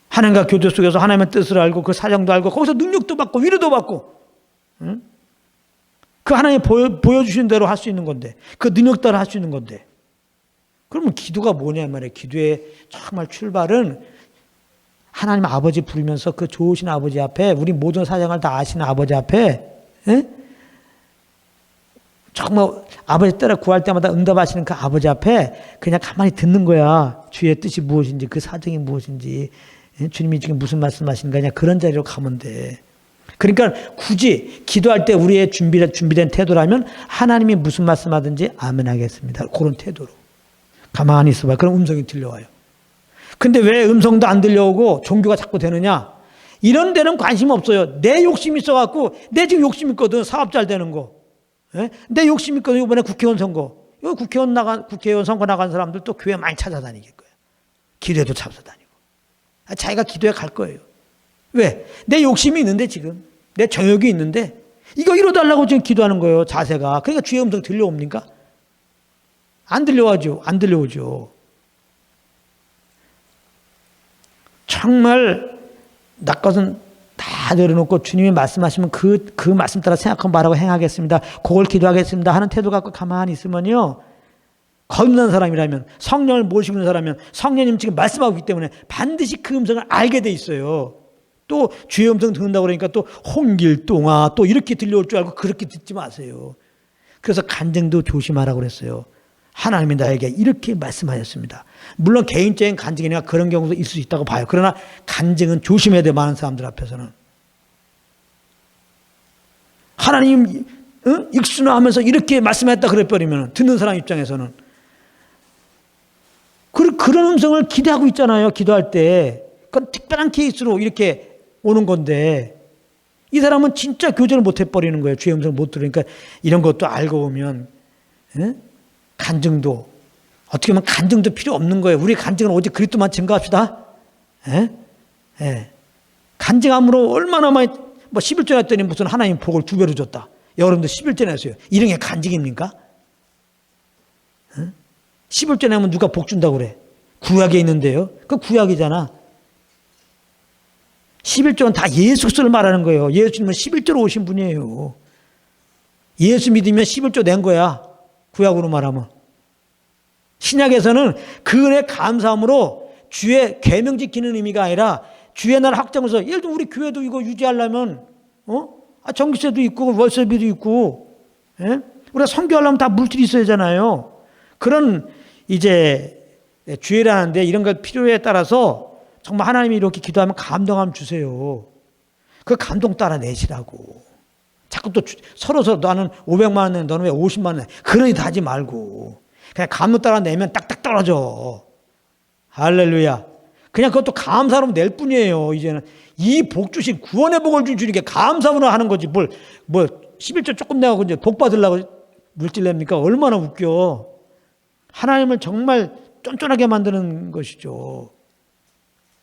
하나님과 교제 속에서 하나님의 뜻을 알고 그 사정도 알고 거기서 능력도 받고 위로도 받고, 응? 그 하나님이 보여주신 대로 할 수 있는 건데, 그 능력 따라 할 수 있는 건데, 그러면 기도가 뭐냐 말이에요. 기도의 정말 출발은 하나님 아버지 부르면서 그 좋으신 아버지 앞에, 우리 모든 사정을 다 아시는 아버지 앞에, 에? 정말 아버지 따라 구할 때마다 응답하시는 그 아버지 앞에 그냥 가만히 듣는 거야. 주의 뜻이 무엇인지, 그 사정이 무엇인지, 주님이 지금 무슨 말씀하시는 거냐, 그런 자리로 가면 돼. 그러니까 굳이 기도할 때 우리의 준비된 태도라면 하나님이 무슨 말씀하든지 아멘 하겠습니다. 그런 태도로 가만히 있어봐요. 그럼 음성이 들려와요. 근데 왜 음성도 안 들려오고 종교가 자꾸 되느냐? 이런 데는 관심 없어요. 내 욕심 있어갖고, 내 지금 욕심 있거든. 사업 잘 되는 거. 예? 내 욕심 있거든. 이번에 국회의원 선거. 국회의원 선거 나간 사람들 또 교회 많이 찾아다니길 거예요. 기도에도 찾아다니고. 자기가 기도에 갈 거예요. 왜? 내 욕심이 있는데 지금. 내 정욕이 있는데 이거 이뤄달라고 지금 기도하는 거예요. 자세가. 그러니까 주의 음성 들려옵니까? 안 들려오죠. 안 들려오죠. 정말 나 것은 다 내려놓고 주님이 말씀하시면 그 말씀 따라 생각하고 말하고 행하겠습니다. 그걸 기도하겠습니다 하는 태도 갖고 가만히 있으면요. 거듭난 사람이라면, 성령을 모시고 있는 사람이면 성령님 지금 말씀하고 있기 때문에 반드시 그 음성을 알게 돼 있어요. 또 주의 음성 듣는다고 그러니까 또 홍길동아 또 이렇게 들려올 줄 알고 그렇게 듣지 마세요. 그래서 간증도 조심하라고 그랬어요. 하나님이 나에게 이렇게 말씀하셨습니다. 물론 개인적인 간증이나 그런 경우도 있을 수 있다고 봐요. 그러나 간증은 조심해야 돼. 많은 사람들 앞에서는. 하나님 익순하면서 이렇게 말씀했다 그래버리면 듣는 사람 입장에서는 그런 음성을 기대하고 있잖아요. 기도할 때. 그건 특별한 케이스로 이렇게 오는 건데 이 사람은 진짜 교제를 못 해버리는 거예요. 주의 음성을 못 들으니까. 이런 것도 알고 보면 간증도 어떻게 보면 간증도 필요 없는 거예요. 우리 간증은 오직 그리스도만 증거합시다. 간증함으로 얼마나 많이 11조 했더니 무슨 하나님 복을 2배로 줬다. 여러분들 11조 냈어요. 이런 게 간증입니까? 11조 내면 누가 복 준다고 그래? 구약에 있는데요. 그 구약이잖아. 11조는 다 예수 그리스도를 말하는 거예요. 예수님은 11조로 오신 분이에요. 예수 믿으면 11조 낸 거야. 구약으로 말하면. 신약에서는 그 은혜 감사함으로 주의 계명 지키는 의미가 아니라 주의 날 확장해서, 예를 들어 우리 교회도 이거 유지하려면 전기세도 있고 월세비도 있고, 우리가 선교하려면 다 물질이 있어야 하잖아요. 그런 이제 주의라는데 이런 걸 필요에 따라서 정말 하나님이 이렇게 기도하면 감동함 주세요. 그 감동 따라 내시라고. 자꾸 또 서로 나는 500만 원 내, 너는 왜 50만 원 내. 그런 일 하지 말고 그냥 감동 따라 내면 딱딱 떨어져. 할렐루야. 그냥 그것도 감사로 낼 뿐이에요. 이제는 이 복 주신 구원의 복을 준 주님께 감사로 하는 거지. 뭐 11조 조금 내고 이제 복 받으려고 물질 냅니까? 얼마나 웃겨. 하나님을 정말 쫀쫀하게 만드는 것이죠.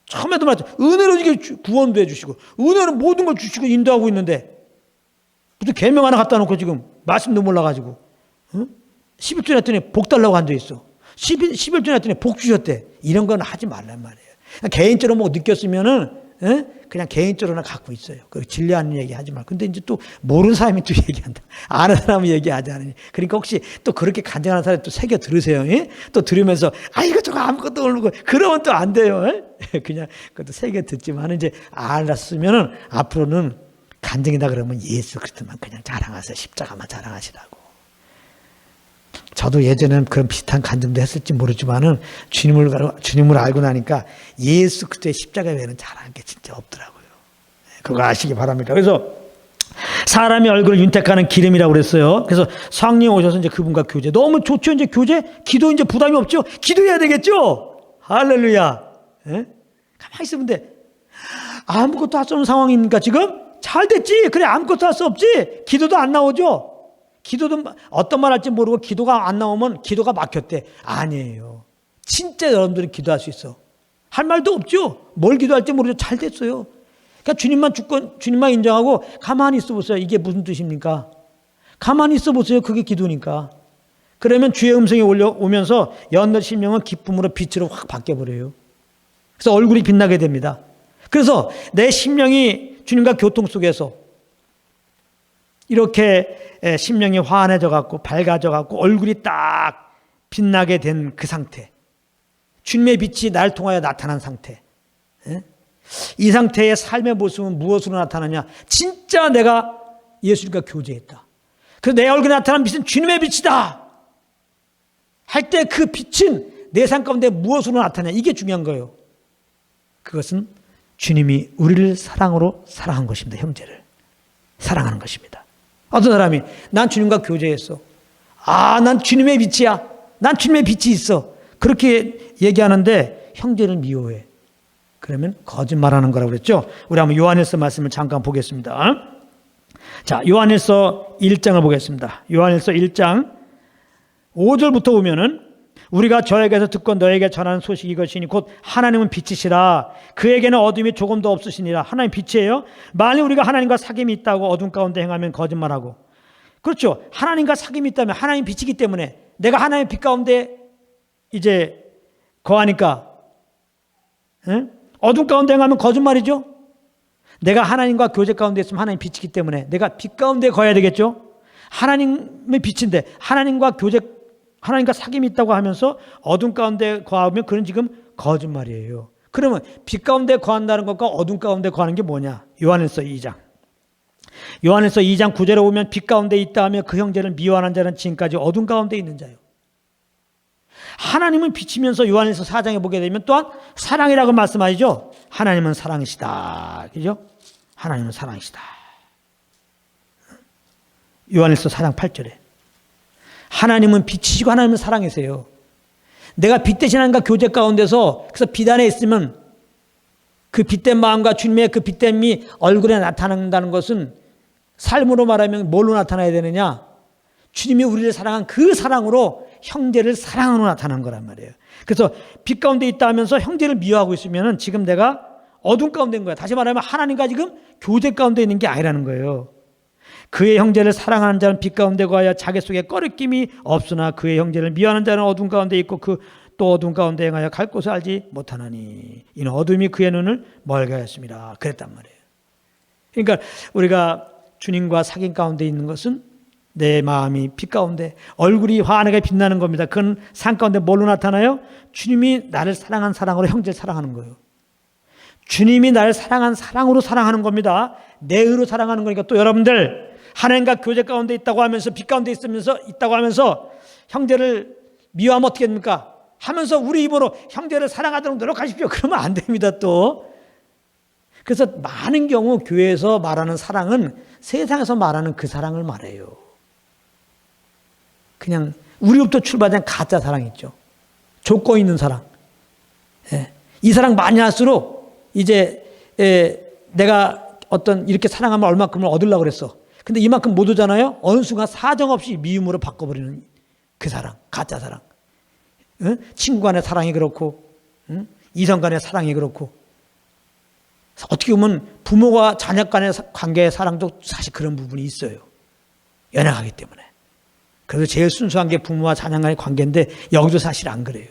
처음에도 말했죠. 은혜로 이게 구원도 해주시고, 은혜로 모든 걸 주시고 인도하고 있는데, 무슨 계명 하나 갖다 놓고 지금 말씀도 몰라가지고, 11조 냈더니 복 달라고 앉아있어. 11조 냈더니 복 주셨대. 이런 건 하지 말란 말이에요. 개인적으로 뭐 느꼈으면은, 그냥 개인적으로나 갖고 있어요. 그 진리하는 얘기 하지 말고. 근데 이제 또 모르는 사람이 또 얘기한다. 아는 사람은 얘기하지 않으니. 그러니까 혹시 또 그렇게 간증하는 사람이 또 새겨 들으세요. 또 들으면서, 이것저것 아무것도 모르고, 그러면 또 안 돼요. 그냥 그것도 새겨 듣지만 이제 알았으면은 앞으로는 간증이다 그러면 예수 그리스도만 그냥 자랑하세요. 십자가만 자랑하시라고. 저도 예전에는 그런 비슷한 간증도 했을지 모르지만은 주님을 알고 나니까 예수 그리스도의 십자가 외에는 잘한 게 진짜 없더라고요. 그거 아시기 바랍니다. 그래서 사람의 얼굴을 윤택하는 기름이라고 그랬어요. 그래서 성령 오셔서 이제 그분과 교제. 너무 좋죠. 이제 교제? 기도 이제 부담이 없죠. 기도해야 되겠죠. 할렐루야. 가만히 있으면 돼. 아무것도 할 수 없는 상황입니까 지금? 잘 됐지. 그래 아무것도 할 수 없지. 기도도 안 나오죠. 기도도 어떤 말 할지 모르고 기도가 안 나오면 기도가 막혔대. 아니에요. 진짜 여러분들이 기도할 수 있어. 할 말도 없죠. 뭘 기도할지 모르죠. 잘 됐어요. 그러니까 주님만 인정하고 가만히 있어 보세요. 이게 무슨 뜻입니까? 가만히 있어 보세요. 그게 기도니까. 그러면 주의 음성이 올려오면서 연너 심령은 기쁨으로 빛으로 확 바뀌어버려요. 그래서 얼굴이 빛나게 됩니다. 그래서 내 심령이 주님과 교통 속에서 이렇게 심령이 환해져 갖고 밝아져 갖고 얼굴이 딱 빛나게 된 그 상태. 주님의 빛이 날 통하여 나타난 상태. 이 상태의 삶의 모습은 무엇으로 나타나냐? 진짜 내가 예수님과 교제했다. 그래서 내 얼굴에 나타난 빛은 주님의 빛이다. 할 때 그 빛은 내 삶 가운데 무엇으로 나타나냐? 이게 중요한 거예요. 그것은 주님이 우리를 사랑으로 사랑한 것입니다. 형제를 사랑하는 것입니다. 어떤 사람이 난 주님과 교제했어. 난 주님의 빛이야. 난 주님의 빛이 있어. 그렇게 얘기하는데 형제를 미워해. 그러면 거짓말하는 거라고 그랬죠. 우리 한번 요한일서 말씀을 잠깐 보겠습니다. 자, 요한일서 1장을 보겠습니다. 요한일서 1장 5절부터 보면은 우리가 저에게서 듣고 너에게 전하는 소식이 이것이니 곧 하나님은 빛이시라. 그에게는 어둠이 조금도 없으시니라. 하나님 빛이에요. 만일 우리가 하나님과 사귐이 있다고 어둠 가운데 행하면 거짓말하고. 그렇죠. 하나님과 사귐이 있다면 하나님 빛이기 때문에 내가 하나님의 빛 가운데 이제 거하니까 어둠 가운데 행하면 거짓말이죠. 내가 하나님과 교제 가운데 있으면 하나님 빛이기 때문에 내가 빛 가운데 거해야 되겠죠. 하나님의 빛인데 하나님과 사귐이 있다고 하면서 어둠 가운데 거하면 그건 지금 거짓말이에요. 그러면 빛 가운데 거한다는 것과 어둠 가운데 거하는 게 뭐냐? 요한일서 2장 9절에 보면 빛 가운데 있다 하며 그 형제를 미워하는 자는 지금까지 어둠 가운데 있는 자요. 하나님은 빛이면서 요한일서 4장에 보게 되면 또한 사랑이라고 말씀하시죠. 하나님은 사랑이시다. 그죠? 하나님은 사랑이시다. 요한일서 4장 8절에 하나님은 빛이시고 하나님은 사랑이세요. 내가 빛 대신 하나님과 교제 가운데서 그래서 빛 안에 있으면 그 빛된 마음과 주님의 그 빛됨이 얼굴에 나타난다는 것은 삶으로 말하면 뭘로 나타나야 되느냐? 주님이 우리를 사랑한 그 사랑으로 형제를 사랑으로 나타난 거란 말이에요. 그래서 빛 가운데 있다 하면서 형제를 미워하고 있으면 지금 내가 어둠 가운데 있는 거야. 다시 말하면 하나님과 지금 교제 가운데 있는 게 아니라는 거예요. 그의 형제를 사랑하는 자는 빛 가운데 거하여 자기 속에 꺼리낌이 없으나 그의 형제를 미워하는 자는 어둠 가운데 있고 그 또 어둠 가운데 행하여 갈 곳을 알지 못하나니 이는 어둠이 그의 눈을 멀게 하였습니다. 그랬단 말이에요. 그러니까 우리가 주님과 사귐 가운데 있는 것은 내 마음이 빛 가운데 얼굴이 환하게 빛나는 겁니다. 그건 삶 가운데 뭘로 나타나요? 주님이 나를 사랑한 사랑으로 형제를 사랑하는 거예요. 주님이 나를 사랑한 사랑으로 사랑하는 겁니다. 내 의로 사랑하는 거니까 또 여러분들 하나님과 교제 가운데 있다고 하면서 빛 가운데 있다고 하면서 형제를 미워하면 어떻게 됩니까? 하면서 우리 입으로 형제를 사랑하도록 노력하십시오. 그러면 안 됩니다 또. 그래서 많은 경우 교회에서 말하는 사랑은 세상에서 말하는 그 사랑을 말해요. 그냥 우리로부터 출발된 가짜 사랑 있죠. 조건 있는 사랑. 이 사랑 많이 할수록 이제 내가 어떤 이렇게 사랑하면 얼마큼을 얻으려고 그랬어. 근데 이만큼 못 오잖아요. 어느 순간 사정없이 미움으로 바꿔버리는 그 사랑, 가짜 사랑. 친구 간의 사랑이 그렇고, 이성 간의 사랑이 그렇고, 어떻게 보면 부모와 자녀 간의 관계의 사랑도 사실 그런 부분이 있어요. 연약하기 때문에. 그래서 제일 순수한 게 부모와 자녀 간의 관계인데 여기도 사실 안 그래요.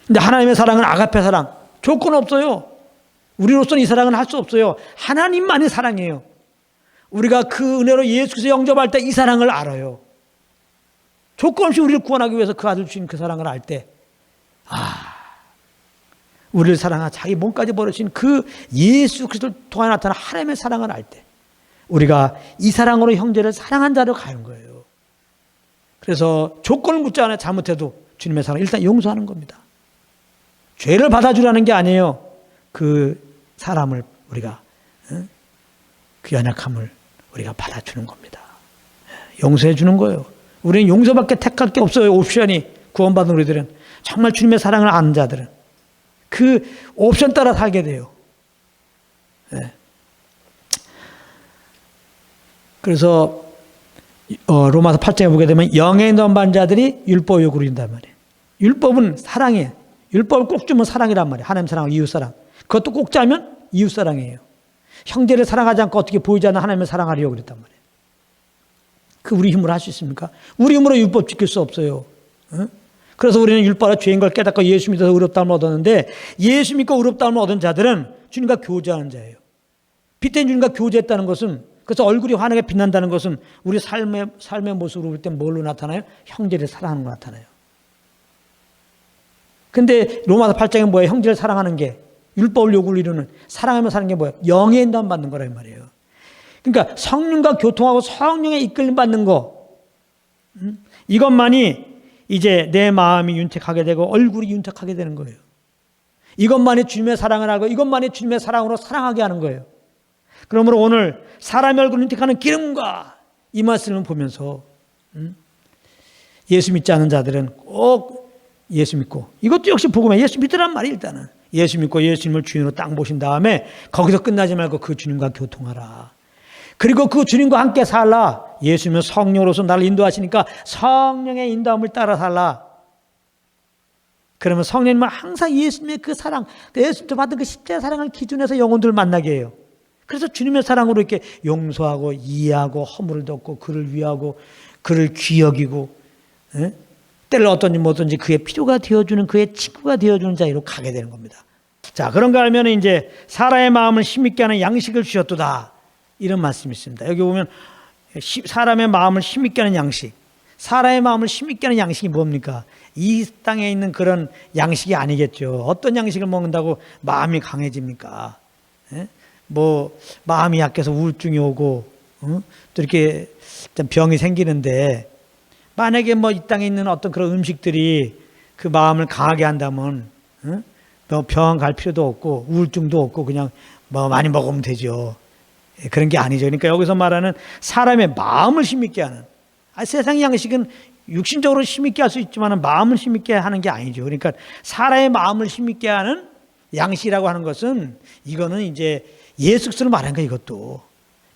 근데 하나님의 사랑은 아가페 사랑. 조건 없어요. 우리로서는 이 사랑은 할 수 없어요. 하나님만이 사랑이에요. 우리가 그 은혜로 예수께서 영접할 때 이 사랑을 알아요. 조건 없이 우리를 구원하기 위해서 그 아들 주신 그 사랑을 알 때, 우리를 사랑하 자기 몸까지 버리신 그 예수 그리스도를 통해 나타난 하나님의 사랑을 알 때, 우리가 이 사랑으로 형제를 사랑한 자로 가는 거예요. 그래서 조건을 묻지 않아 잘못해도 주님의 사랑 일단 용서하는 겁니다. 죄를 받아주라는 게 아니에요. 그 사람을 우리가, 그 연약함을 우리가 받아주는 겁니다. 용서해 주는 거예요. 우리는 용서밖에 택할 게 없어요. 옵션이. 구원받은 우리들은, 정말 주님의 사랑을 아는 자들은 그 옵션 따라 살게 돼요. 그래서 로마서 8장에 보게 되면 영에 넘반 자들이 율법 요구를 이룬단 말이에요. 율법은 사랑이에요. 율법을 꼭 주면 사랑이란 말이에요. 하나님 사랑, 이웃 사랑. 그것도 꼭 짜면 이웃 사랑이에요. 형제를 사랑하지 않고 어떻게 보이지 않는 하나님을 사랑하려고 그랬단 말이에요. 그 우리 힘으로 할 수 있습니까? 우리 힘으로 율법 지킬 수 없어요. 그래서 우리는 율법의 죄인 걸 깨닫고 예수 믿어서 의롭다함을 얻었는데, 예수 믿고 의롭다함을 얻은 자들은 주님과 교제하는 자예요. 빛된 주님과 교제했다는 것은, 그래서 얼굴이 환하게 빛난다는 것은 우리 삶의 모습으로 볼 때 뭘로 나타나요? 형제를 사랑하는 거 나타나요. 근데 로마서 8장에 뭐예요? 형제를 사랑하는 게, 율법을 요구를 이루는, 사랑하며 사는 게 뭐예요? 영의 인도함 받는 거란 말이에요. 그러니까 성령과 교통하고 성령에 이끌림 받는 거, 이것만이 이제 내 마음이 윤택하게 되고 얼굴이 윤택하게 되는 거예요. 이것만이 주님의 사랑을 하고 이것만이 주님의 사랑으로 사랑하게 하는 거예요. 그러므로 오늘 사람의 얼굴을 윤택하는 기름과 이 말씀을 보면서 예수 믿지 않은 자들은 꼭 예수 믿고, 이것도 역시 복음에 예수 믿으란 말이, 일단은 예수 믿고 예수님을 주인으로 딱 모신 다음에 거기서 끝나지 말고 그 주님과 교통하라. 그리고 그 주님과 함께 살라. 예수님은 성령으로서 나를 인도하시니까 성령의 인도함을 따라 살라. 그러면 성령님은 항상 예수님의 그 사랑, 예수님도 받은 그 십자가 사랑을 기준해서 영혼들을 만나게 해요. 그래서 주님의 사랑으로 이렇게 용서하고 이해하고 허물을 덮고 그를 위하고 그를 귀여기고, 때를 어떤지 뭐든지 그의 필요가 되어주는, 그의 친구가 되어주는 자리로 가게 되는 겁니다. 자, 그런가 하면 이제 사람의 마음을 힘있게 하는 양식을 주셨도다, 이런 말씀이 있습니다. 여기 보면 사람의 마음을 힘있게 하는 양식, 사람의 마음을 힘있게 하는 양식이 뭡니까? 이 땅에 있는 그런 양식이 아니겠죠. 어떤 양식을 먹는다고 마음이 강해집니까? 뭐 마음이 약해서 우울증이 오고, 또 이렇게 병이 생기는데, 만약에 뭐 이 땅에 있는 어떤 그런 음식들이 그 마음을 강하게 한다면 병원 갈 필요도 없고 우울증도 없고 그냥 뭐 많이 먹으면 되죠. 그런 게 아니죠. 그러니까 여기서 말하는 사람의 마음을 힘있게 하는, 세상 양식은 육신적으로 힘있게 할 수 있지만 마음을 힘있게 하는 게 아니죠. 그러니까 사람의 마음을 힘있게 하는 양식이라고 하는 것은, 이거는 이제 예수 그리스도를 말하는 거예요.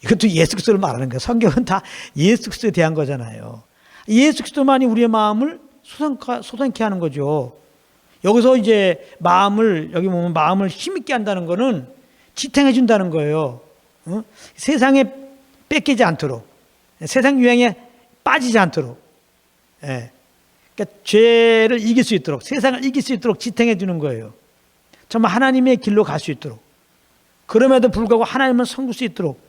이것도 예수 그리스도를 말하는 거예요. 성경은 다 예수 그리스도에 대한 거잖아요. 예수 그리스도만이 우리의 마음을 솟아게 하는 거죠. 여기서 이제 마음을, 여기 보면 마음을 힘있게 한다는 거는 지탱해 준다는 거예요. 세상에 뺏기지 않도록, 세상 유행에 빠지지 않도록, 그러니까 죄를 이길 수 있도록, 세상을 이길 수 있도록 지탱해 주는 거예요. 정말 하나님의 길로 갈 수 있도록, 그럼에도 불구하고 하나님을 섬길 수 있도록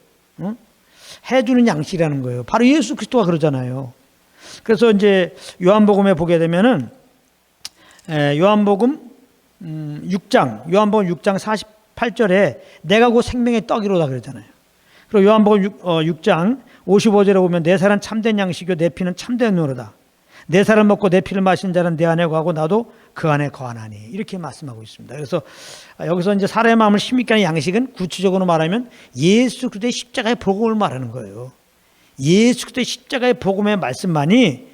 해주는 양식이라는 거예요. 바로 예수 그리스도가 그러잖아요. 그래서 이제 요한복음에 보게 되면은, 요한복음 6장 48절에 내가 곧 생명의 떡이로다 그랬잖아요. 그리고 요한복음 6장 55절에 보면 내 살은 참된 양식이요 내 피는 참된 노로다. 내 살을 먹고 내 피를 마신 자는 내 안에 거하고 나도 그 안에 거하나니, 이렇게 말씀하고 있습니다. 그래서 여기서 이제 사람의 마음을 힘있게 하는 양식은 구체적으로 말하면 예수 그리스도의 십자가의 복음을 말하는 거예요. 예수 그리스도의 십자가의 복음의 말씀만이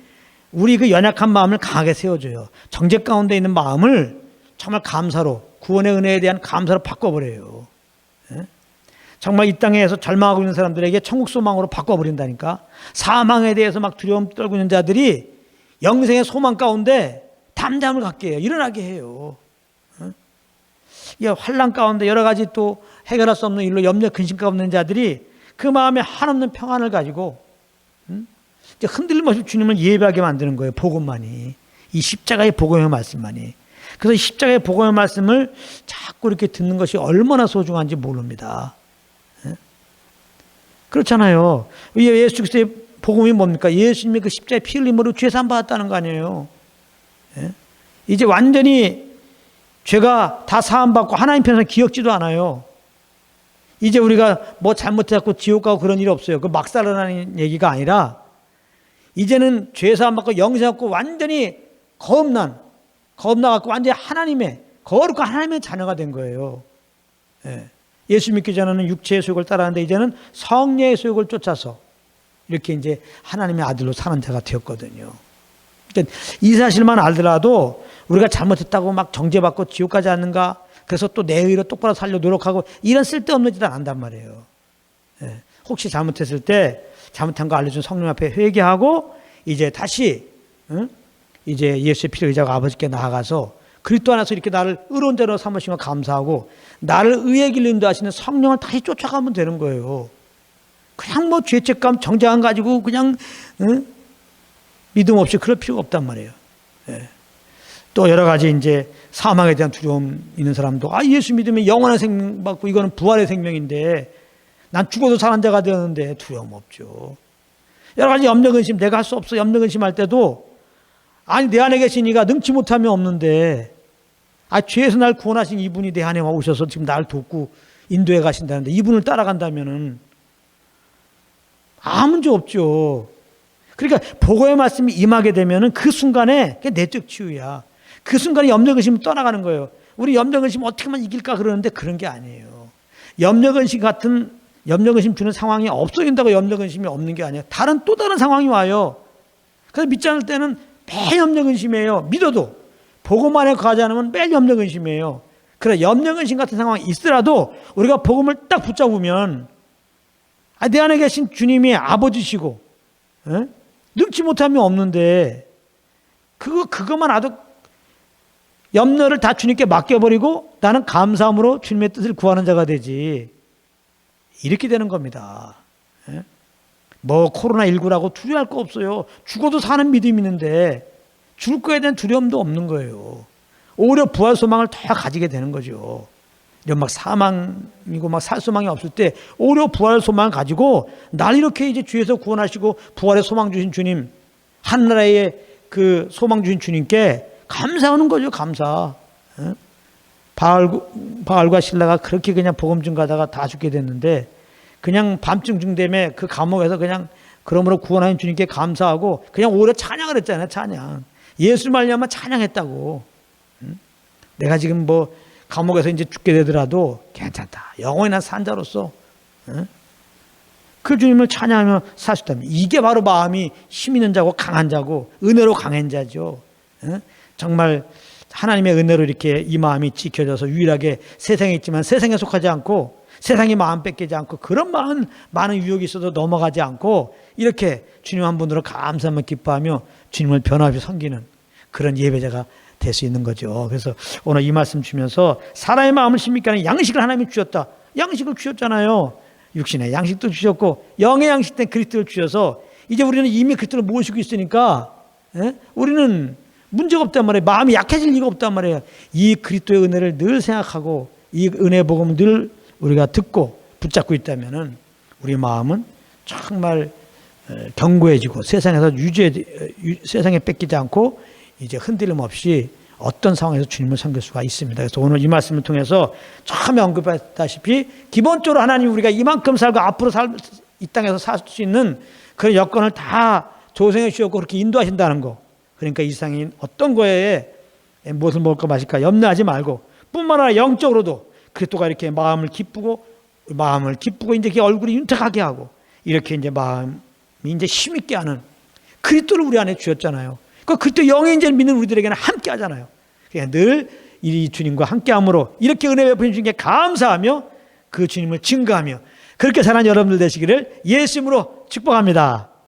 우리 그 연약한 마음을 강하게 세워줘요. 정죄 가운데 있는 마음을 정말 감사로, 구원의 은혜에 대한 감사로 바꿔버려요. 정말 이 땅에서 절망하고 있는 사람들에게 천국 소망으로 바꿔버린다니까. 사망에 대해서 막 두려움 떨고 있는 자들이 영생의 소망 가운데 담담을 갖게 해요. 일어나게 해요. 이 환난 가운데 여러 가지 또 해결할 수 없는 일로 염려 근심가 없는 자들이 그 마음에 한없는 평안을 가지고 이제 흔들림 없이 주님을 예배하게 만드는 거예요. 복음만이. 이 십자가의 복음의 말씀만이. 그래서 이 십자가의 복음의 말씀을 자꾸 이렇게 듣는 것이 얼마나 소중한지 모릅니다. 그렇잖아요. 예수 그리스도의 복음이 뭡니까? 예수님이 그 십자가의 피 흘림으로 죄 사함 받았다는 거 아니에요. 이제 완전히 죄가 다 사함 받고 하나님 편에서 기억지도 않아요. 이제 우리가 뭐 잘못해갖고 지옥 가고 그런 일 없어요. 그 막 살아나는 얘기가 아니라 이제는 죄 사함 받고 영생 받고 완전히 거듭나갖고 완전히 하나님의 거룩한 하나님의 자녀가 된 거예요. 예수 믿기 전에는 육체의 소욕을 따라하는데 이제는 성령의 소욕을 쫓아서 이렇게 이제 하나님의 아들로 사는 자가 되었거든요. 그러니까 이 사실만 알더라도 우리가 잘못했다고 막 정죄받고 지옥 가지 않는가, 그래서 또 내 의로 똑바로 살려 노력하고 이런 쓸데없는 짓 안 한단 말이에요. 혹시 잘못했을 때 잘못한 거 알려준 성령 앞에 회개하고 이제 다시 이제 예수의 피를 의지하고 아버지께 나아가서 그리스도 안에서 이렇게 나를 의로운 자로 삼으신 걸 감사하고 나를 의의 길로 인도하시는 성령을 다시 쫓아가면 되는 거예요. 그냥 뭐 죄책감, 정죄감 가지고 그냥 믿음 없이 그럴 필요가 없단 말이에요. 또 여러 가지 이제 사망에 대한 두려움 있는 사람도 예수 믿으면 영원한 생명 받고 이거는 부활의 생명인데 난 죽어도 사는 자가 되었는데 두려움 없죠. 여러 가지 염려 근심, 내가 할 수 없어 염려 근심할 때도 내 안에 계신 이가 능치 못하면 없는데 죄에서 날 구원하신 이분이 내 안에 오셔서 지금 나를 돕고 인도해 가신다는데 이분을 따라간다면은 아무 문제 없죠. 그러니까 복음의 말씀이 임하게 되면은 그 순간에 그게 내적 치유야. 그 순간에 염려 근심은 떠나가는 거예요. 우리 염려 근심 어떻게 하면 이길까 그러는데 그런 게 아니에요. 염려 근심 주는 상황이 없어진다고 염려 근심이 없는 게 아니에요. 또 다른 상황이 와요. 그래서 믿지 않을 때는 매일 염려 근심이에요. 믿어도 복음 안에 거하지 않으면 매일 염려 근심이에요. 그래 염려 근심 같은 상황이 있더라도 우리가 복음을 딱 붙잡으면 내 안에 계신 주님이 아버지시고 능치 못함이 없는데 그것만 아도 염려를 다 주님께 맡겨버리고 나는 감사함으로 주님의 뜻을 구하는 자가 되지. 이렇게 되는 겁니다. 뭐 코로나19라고 두려워할 거 없어요. 죽어도 사는 믿음이 있는데 죽을 거에 대한 두려움도 없는 거예요. 오히려 부활 소망을 더 가지게 되는 거죠. 이런 막 사망이고 막 살 소망이 없을 때 오히려 부활 소망을 가지고 날 이렇게 이제 주에서 구원하시고 부활의 소망 주신 주님, 하늘나라의 그 소망 주신 주님께 감사하는 거죠. 감사. 바알과 실라가 그렇게 그냥 복음 증가하다가 다 죽게 됐는데 그냥 밤중 중됨에 그 감옥에서 그냥 그러므로 구원하신 주님께 감사하고 그냥 오히려 찬양을 했잖아요. 찬양. 예수 말미암아 찬양했다고. 내가 지금 뭐 감옥에서 이제 죽게 되더라도 괜찮다. 영원히 난 산자로서 그 주님을 찬양하며 살 수 있다면 이게 바로 마음이 힘 있는 자고 강한 자고 은혜로 강한 자죠. 정말 하나님의 은혜로 이렇게 이 마음이 지켜져서 유일하게 세상에 있지만 세상에 속하지 않고 세상의 마음 뺏기지 않고 그런 많은 유혹이 있어도 넘어가지 않고 이렇게 주님 한 분으로 감사하며 기뻐하며 주님을 변화없이 섬기는 그런 예배자가 될 수 있는 거죠. 그래서 오늘 이 말씀 주면서 사람의 마음을 심있게 하는 양식을 하나님이 주셨다. 양식을 주셨잖아요. 육신의 양식도 주셨고 영의 양식 된 그리스도를 주셔서 이제 우리는 이미 그리스도를 모시고 있으니까 우리는 문제가 없단 말이에요. 마음이 약해질 리가 없단 말이에요. 이 그리스도의 은혜를 늘 생각하고 이 은혜 복음을 늘 우리가 듣고 붙잡고 있다면은 우리 마음은 정말 견고해지고 세상에 뺏기지 않고 이제 흔들림 없이 어떤 상황에서 주님을 섬길 수가 있습니다. 그래서 오늘 이 말씀을 통해서 처음에 언급했다시피 기본적으로 하나님 우리가 이만큼 살고 앞으로 이 땅에서 살 수 있는 그런 여건을 다 조성해 주셨고 그렇게 인도하신다는 거. 그러니까 이 세상에 어떤 거에 무엇을 먹을까 마실까 염려하지 말고 뿐만 아니라 영적으로도 그리스도가 이렇게 마음을 기쁘고 이제 얼굴이 윤택하게 하고 이렇게 이제 마음이 이제 힘있게 하는 그리스도를 우리 안에 주셨잖아요. 그 그리스도 영의 인재를 믿는 우리들에게는 함께 하잖아요. 그러니까 늘 이 주님과 함께함으로 이렇게 은혜 베푸신 주님께 감사하며 그 주님을 증거하며 그렇게 사는 여러분들 되시기를 예수 이름으로 축복합니다.